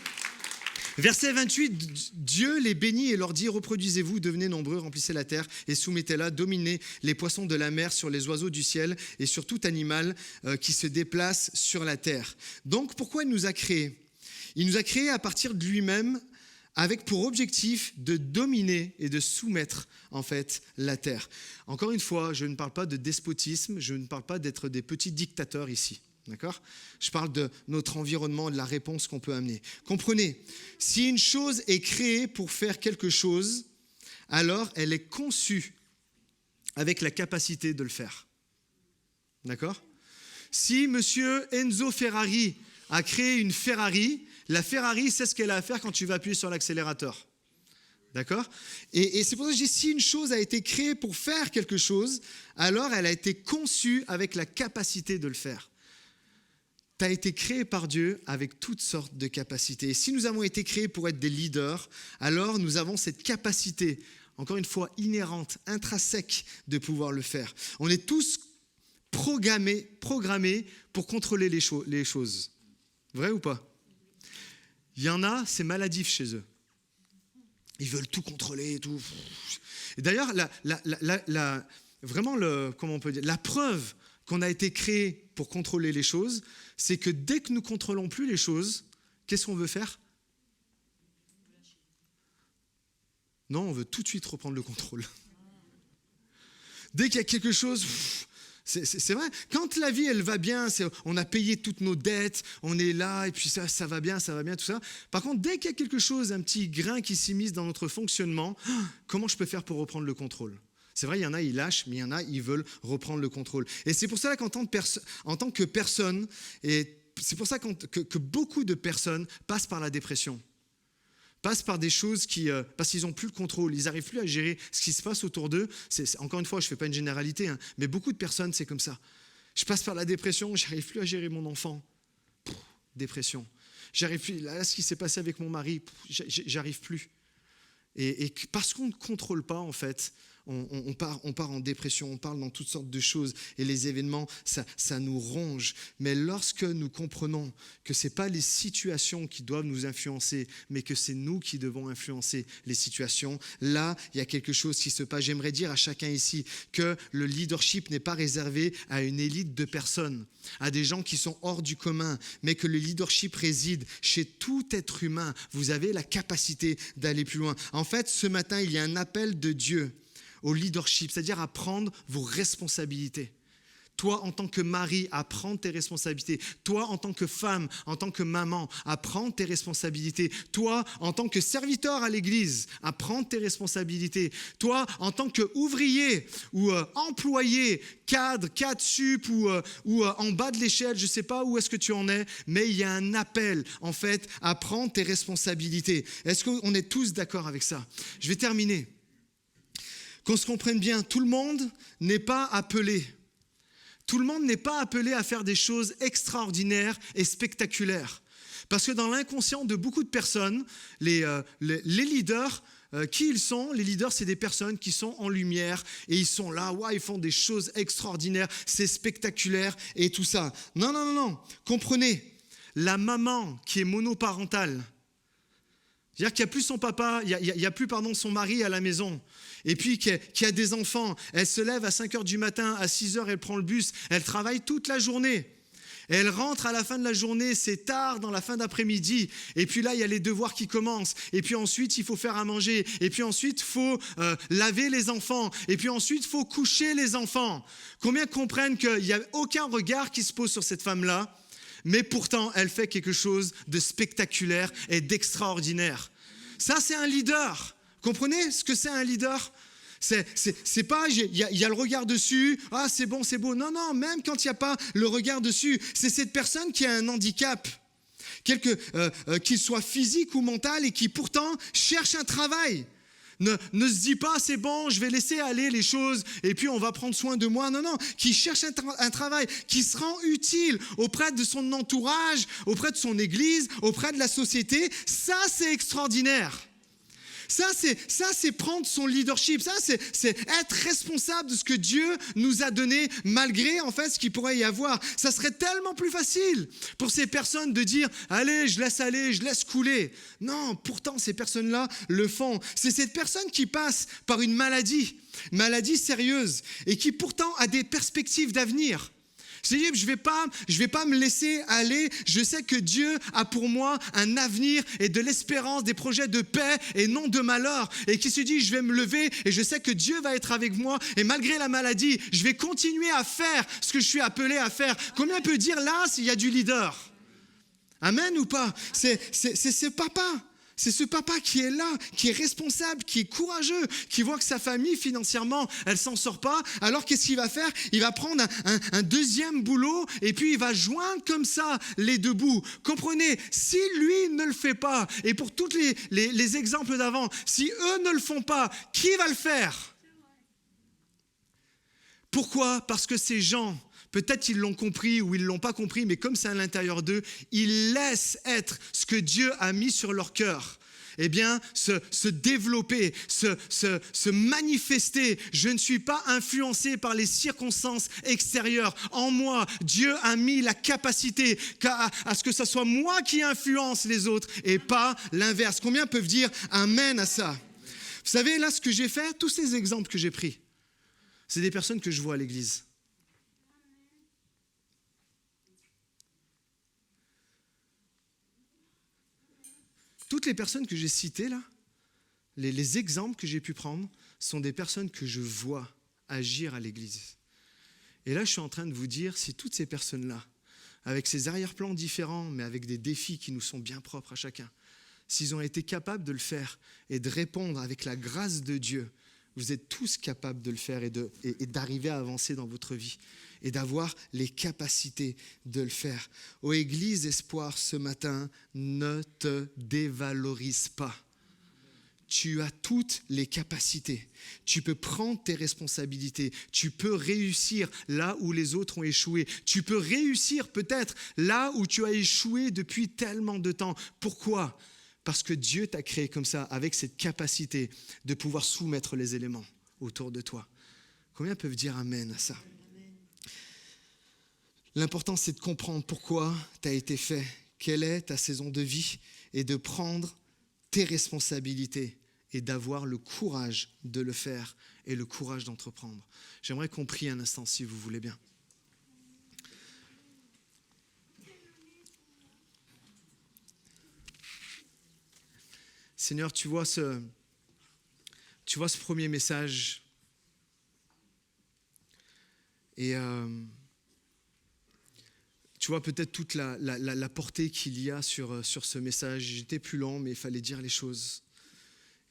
verset 28, Dieu les bénit et leur dit « Reproduisez-vous, devenez nombreux, remplissez la terre et soumettez-la, dominez les poissons de la mer sur les oiseaux du ciel et sur tout animal qui se déplace sur la terre. » Donc, pourquoi il nous a créés ? Il nous a créés à partir de lui-même avec pour objectif de dominer et de soumettre en fait la terre. Encore une fois, je ne parle pas de despotisme, je ne parle pas d'être des petits dictateurs ici. D'accord ? Je parle de notre environnement, de la réponse qu'on peut amener. Comprenez, si une chose est créée pour faire quelque chose, alors elle est conçue avec la capacité de le faire. D'accord ? Si monsieur Enzo Ferrari a créé une Ferrari, la Ferrari sait ce qu'elle a à faire quand tu vas appuyer sur l'accélérateur. D'accord ? Et c'est pour ça que je dis, si une chose a été créée pour faire quelque chose, alors elle a été conçue avec la capacité de le faire. Tu as été créé par Dieu avec toutes sortes de capacités. Et si nous avons été créés pour être des leaders, alors nous avons cette capacité, encore une fois, inhérente, intrinsèque de pouvoir le faire. On est tous programmés pour contrôler les choses. Vrai ou pas ? Il y en a, c'est maladif chez eux. Ils veulent tout contrôler et tout. Et d'ailleurs, comment on peut dire, la preuve qu'on a été créé pour contrôler les choses, c'est que dès que nous ne contrôlons plus les choses, qu'est-ce qu'on veut faire ? Non, on veut tout de suite reprendre le contrôle. Dès qu'il y a quelque chose... C'est vrai, quand la vie, elle va bien, on a payé toutes nos dettes, on est là, et puis ça va bien, tout ça. Par contre, dès qu'il y a quelque chose, un petit grain qui s'immisce dans notre fonctionnement, comment je peux faire pour reprendre le contrôle ? C'est vrai, il y en a, ils lâchent, mais il y en a, ils veulent reprendre le contrôle. Et c'est pour ça qu'en tant que personne, et c'est pour ça que beaucoup de personnes passent par la dépression. Passent par des choses parce qu'ils n'ont plus le contrôle, ils n'arrivent plus à gérer ce qui se passe autour d'eux. Encore une fois, je ne fais pas une généralité, mais beaucoup de personnes, c'est comme ça. Je passe par la dépression, je n'arrive plus à gérer mon enfant. Dépression. J'arrive plus, là, ce qui s'est passé avec mon mari, j'arrive plus. Et parce qu'on ne contrôle pas, en fait, on part en dépression, on parle dans toutes sortes de choses et les événements, ça nous ronge. Mais lorsque nous comprenons que ce n'est pas les situations qui doivent nous influencer, mais que c'est nous qui devons influencer les situations, là, il y a quelque chose qui se passe. J'aimerais dire à chacun ici que le leadership n'est pas réservé à une élite de personnes, à des gens qui sont hors du commun, mais que le leadership réside chez tout être humain. Vous avez la capacité d'aller plus loin. En fait, ce matin, il y a un appel de Dieu au leadership, c'est-à-dire à prendre vos responsabilités. Toi, en tant que mari, à prendre tes responsabilités. Toi, en tant que femme, en tant que maman, à prendre tes responsabilités. Toi, en tant que serviteur à l'église, à prendre tes responsabilités. Toi, en tant qu'ouvrier ou employé, cadre sup ou en bas de l'échelle, je ne sais pas où est-ce que tu en es, mais il y a un appel, en fait, à prendre tes responsabilités. Est-ce qu'on est tous d'accord avec ça ? Je vais terminer. Qu'on se comprenne bien, tout le monde n'est pas appelé. Tout le monde n'est pas appelé à faire des choses extraordinaires et spectaculaires. Parce que dans l'inconscient de beaucoup de personnes, les leaders, qui ils sont ? Les leaders, c'est des personnes qui sont en lumière et ils sont là, ils font des choses extraordinaires, c'est spectaculaire et tout ça. Non. Comprenez, la maman qui est monoparentale, c'est-à-dire qu'il n'y a plus son papa, il n'y a plus son mari à la maison. Et puis qui a des enfants, elle se lève à 5h du matin, à 6h, elle prend le bus, elle travaille toute la journée. Elle rentre à la fin de la journée, c'est tard dans la fin d'après-midi. Et puis là, il y a les devoirs qui commencent. Et puis ensuite, il faut faire à manger. Et puis ensuite, il faut laver les enfants. Et puis ensuite, il faut coucher les enfants. Combien comprennent qu'il n'y a aucun regard qui se pose sur cette femme-là, mais pourtant, elle fait quelque chose de spectaculaire et d'extraordinaire. Ça, c'est un leader. Comprenez ce que c'est un leader ? C'est pas, il y a le regard dessus, ah c'est bon, c'est beau. Non, même quand il n'y a pas le regard dessus, c'est cette personne qui a un handicap, qu'il soit physique ou mental, et qui pourtant cherche un travail. Ne se dit pas, c'est bon, je vais laisser aller les choses et puis on va prendre soin de moi. Non, qui cherche un travail, qui se rend utile auprès de son entourage, auprès de son église, auprès de la société. Ça, c'est extraordinaire. Ça, c'est prendre son leadership. Ça, c'est être responsable de ce que Dieu nous a donné, malgré, en fait, ce qu'il pourrait y avoir. Ça serait tellement plus facile pour ces personnes de dire « Allez, je laisse aller, je laisse couler ». Non, pourtant, ces personnes-là le font. C'est cette personne qui passe par une maladie sérieuse, et qui pourtant a des perspectives d'avenir. C'est-à-dire, je vais pas me laisser aller. Je sais que Dieu a pour moi un avenir et de l'espérance, des projets de paix et non de malheur. Et qui se dit, je vais me lever et je sais que Dieu va être avec moi. Et malgré la maladie, je vais continuer à faire ce que je suis appelé à faire. Combien peut dire là s'il y a du leader? Amen ou pas? C'est ce papa. C'est ce papa qui est là, qui est responsable, qui est courageux, qui voit que sa famille, financièrement, elle s'en sort pas. Alors, qu'est-ce qu'il va faire? Il va prendre un deuxième boulot et puis il va joindre comme ça les deux bouts. Comprenez, si lui ne le fait pas, et pour tous les exemples d'avant, si eux ne le font pas, qui va le faire? Pourquoi? Parce que ces gens, peut-être ils l'ont compris ou ils ne l'ont pas compris, mais comme c'est à l'intérieur d'eux, ils laissent être ce que Dieu a mis sur leur cœur. Eh bien, se développer, se manifester. Je ne suis pas influencé par les circonstances extérieures. En moi, Dieu a mis la capacité à ce que ce soit moi qui influence les autres et pas l'inverse. Combien peuvent dire amen à ça? Vous savez, là, ce que j'ai fait, tous ces exemples que j'ai pris, c'est des personnes que je vois à l'église. Toutes les personnes que j'ai citées là, les exemples que j'ai pu prendre, sont des personnes que je vois agir à l'église. Et là, je suis en train de vous dire, si toutes ces personnes-là, avec ces arrière-plans différents, mais avec des défis qui nous sont bien propres à chacun, s'ils ont été capables de le faire et de répondre avec la grâce de Dieu, vous êtes tous capables de le faire et d'arriver à avancer dans votre vie et d'avoir les capacités de le faire. Ô Église Espoir, ce matin, ne te dévalorise pas. Tu as toutes les capacités. Tu peux prendre tes responsabilités. Tu peux réussir là où les autres ont échoué. Tu peux réussir peut-être là où tu as échoué depuis tellement de temps. Pourquoi ? Parce que Dieu t'a créé comme ça, avec cette capacité de pouvoir soumettre les éléments autour de toi. Combien peuvent dire amen à ça? L'important, c'est de comprendre pourquoi tu as été fait, quelle est ta saison de vie, et de prendre tes responsabilités et d'avoir le courage de le faire et le courage d'entreprendre. J'aimerais qu'on prie un instant, si vous voulez bien. Seigneur, tu vois ce premier message et tu vois peut-être toute la portée qu'il y a sur ce message. J'étais plus long, mais il fallait dire les choses.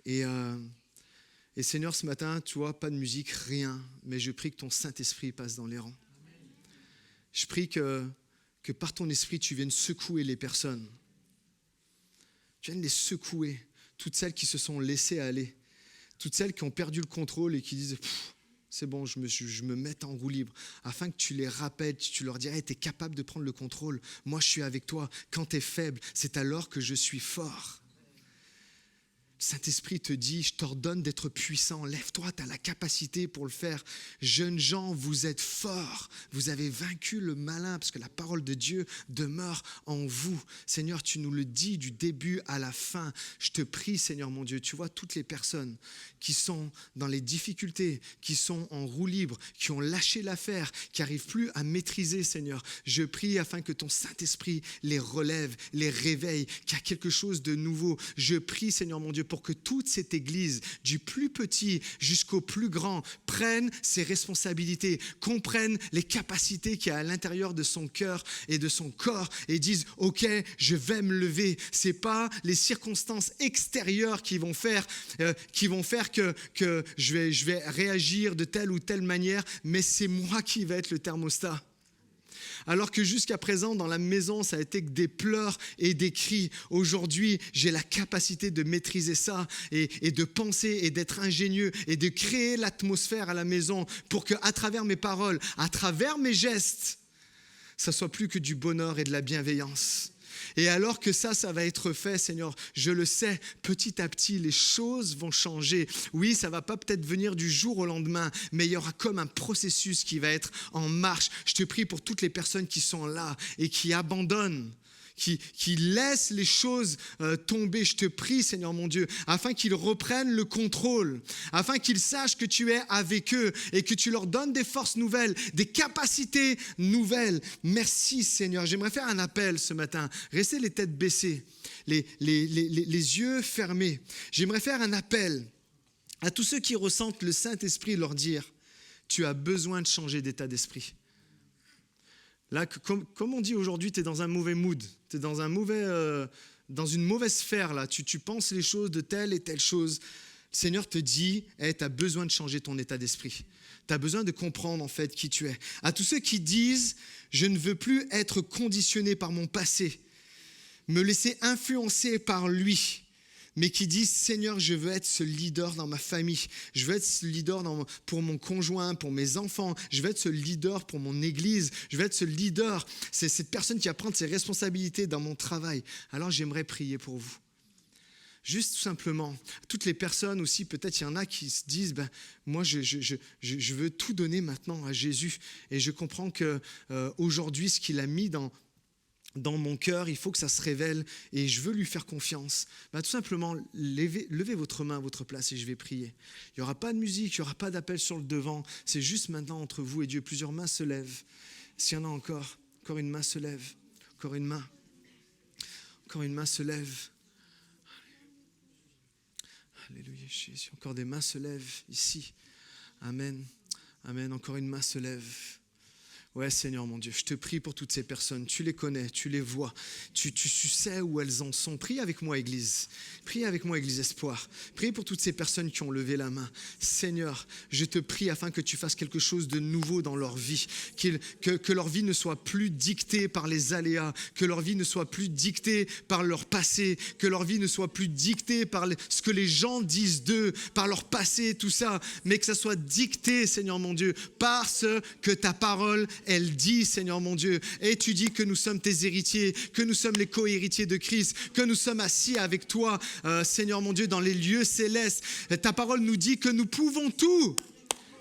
Et Seigneur, ce matin, tu vois, pas de musique, rien, mais je prie que ton Saint-Esprit passe dans les rangs. Je prie que par ton esprit, tu viennes secouer les personnes. Tu viennes les secouer. Toutes celles qui se sont laissées aller, toutes celles qui ont perdu le contrôle et qui disent « c'est bon, je me mets en roue libre », afin que tu les rappelles, tu leur dirais hey, « tu es capable de prendre le contrôle, moi je suis avec toi, quand tu es faible, c'est alors que je suis fort ». Saint-Esprit te dit, je t'ordonne d'être puissant. Lève-toi, tu as la capacité pour le faire. Jeunes gens, vous êtes forts. Vous avez vaincu le malin parce que la parole de Dieu demeure en vous. Seigneur, tu nous le dis du début à la fin. Je te prie, Seigneur mon Dieu, tu vois toutes les personnes qui sont dans les difficultés, qui sont en roue libre, qui ont lâché l'affaire, qui n'arrivent plus à maîtriser, Seigneur. Je prie afin que ton Saint-Esprit les relève, les réveille, qu'il y a quelque chose de nouveau. Je prie, Seigneur mon Dieu, pour que toute cette Église, du plus petit jusqu'au plus grand, prenne ses responsabilités, comprenne les capacités qu'il y a à l'intérieur de son cœur et de son corps et dise « Ok, je vais me lever ». Ce n'est pas les circonstances extérieures qui vont faire que je vais réagir de telle ou telle manière, mais c'est moi qui vais être le thermostat. Alors que jusqu'à présent, dans la maison, ça a été que des pleurs et des cris. Aujourd'hui, j'ai la capacité de maîtriser ça et de penser et d'être ingénieux et de créer l'atmosphère à la maison pour qu'à travers mes paroles, à travers mes gestes, ça soit plus que du bonheur et de la bienveillance. Et alors que ça va être fait, Seigneur, je le sais, petit à petit, les choses vont changer. Oui, ça ne va pas peut-être venir du jour au lendemain, mais il y aura comme un processus qui va être en marche. Je te prie pour toutes les personnes qui sont là et qui abandonnent, qui laissent les choses tomber. Je te prie, Seigneur mon Dieu, afin qu'ils reprennent le contrôle, afin qu'ils sachent que tu es avec eux et que tu leur donnes des forces nouvelles, des capacités nouvelles. Merci, Seigneur. J'aimerais faire un appel ce matin. Restez les têtes baissées, les yeux fermés. J'aimerais faire un appel à tous ceux qui ressentent le Saint-Esprit leur dire « Tu as besoin de changer d'état d'esprit ». Là, comme on dit aujourd'hui, tu es dans un mauvais mood, tu es dans une mauvaise sphère. Là. Tu penses les choses de telle et telle chose. Le Seigneur te dit, tu as besoin de changer ton état d'esprit. Tu as besoin de comprendre en fait qui tu es. À tous ceux qui disent, je ne veux plus être conditionné par mon passé, me laisser influencer par lui, mais qui disent, Seigneur, je veux être ce leader dans ma famille, je veux être ce leader pour mon conjoint, pour mes enfants, je veux être ce leader pour mon église, je veux être ce leader, c'est cette personne qui va prendre ses responsabilités dans mon travail. Alors j'aimerais prier pour vous. Juste tout simplement, toutes les personnes aussi, peut-être il y en a qui se disent, moi je veux tout donner maintenant à Jésus et je comprends qu'aujourd'hui ce qu'il a mis dans mon cœur, il faut que ça se révèle et je veux lui faire confiance. Tout simplement, levez votre main à votre place et je vais prier. Il n'y aura pas de musique, il n'y aura pas d'appel sur le devant. C'est juste maintenant entre vous et Dieu. Plusieurs mains se lèvent. S'il y en a encore une main se lève. Encore une main se lève. Alléluia, Jésus. Encore des mains se lèvent ici. Amen. Amen. Encore une main se lève. Ouais, Seigneur mon Dieu, je te prie pour toutes ces personnes. Tu les connais, tu les vois, tu sais où elles en sont. Prie avec moi, Église. Prie avec moi, Église Espoir. Prie pour toutes ces personnes qui ont levé la main. Seigneur, je te prie afin que tu fasses quelque chose de nouveau dans leur vie. Que leur vie ne soit plus dictée par les aléas, que leur vie ne soit plus dictée par leur passé, que leur vie ne soit plus dictée par ce que les gens disent d'eux, par leur passé, tout ça, mais que ça soit dicté, Seigneur mon Dieu, par ce que ta parole elle dit, Seigneur mon Dieu, et tu dis que nous sommes tes héritiers, que nous sommes les co-héritiers de Christ, que nous sommes assis avec toi, Seigneur mon Dieu, dans les lieux célestes. Ta parole nous dit que nous pouvons tout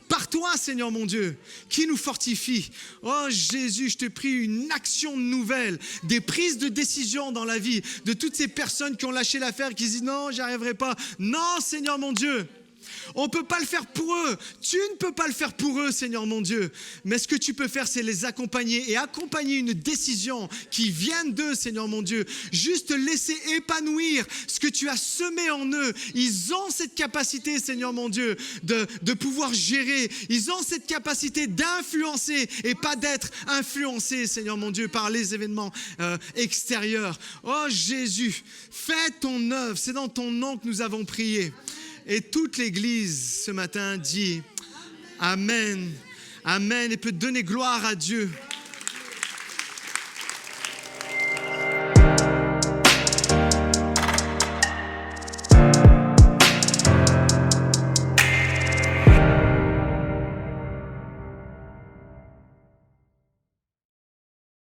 par toi, Seigneur mon Dieu, qui nous fortifie. Oh Jésus, je te prie une action nouvelle, des prises de décision dans la vie de toutes ces personnes qui ont lâché l'affaire, qui disent non, j'y arriverai pas. Non, Seigneur mon Dieu. On ne peut pas le faire pour eux. Tu ne peux pas le faire pour eux, Seigneur mon Dieu. Mais ce que tu peux faire, c'est les accompagner et accompagner une décision qui vienne d'eux, Seigneur mon Dieu. Juste laisser épanouir ce que tu as semé en eux. Ils ont cette capacité, Seigneur mon Dieu, de pouvoir gérer. Ils ont cette capacité d'influencer et pas d'être influencés, Seigneur mon Dieu, par les événements extérieurs. Oh Jésus, fais ton œuvre. C'est dans ton nom que nous avons prié. Et toute l'Église ce matin dit Amen, Amen, et peut donner gloire à Dieu.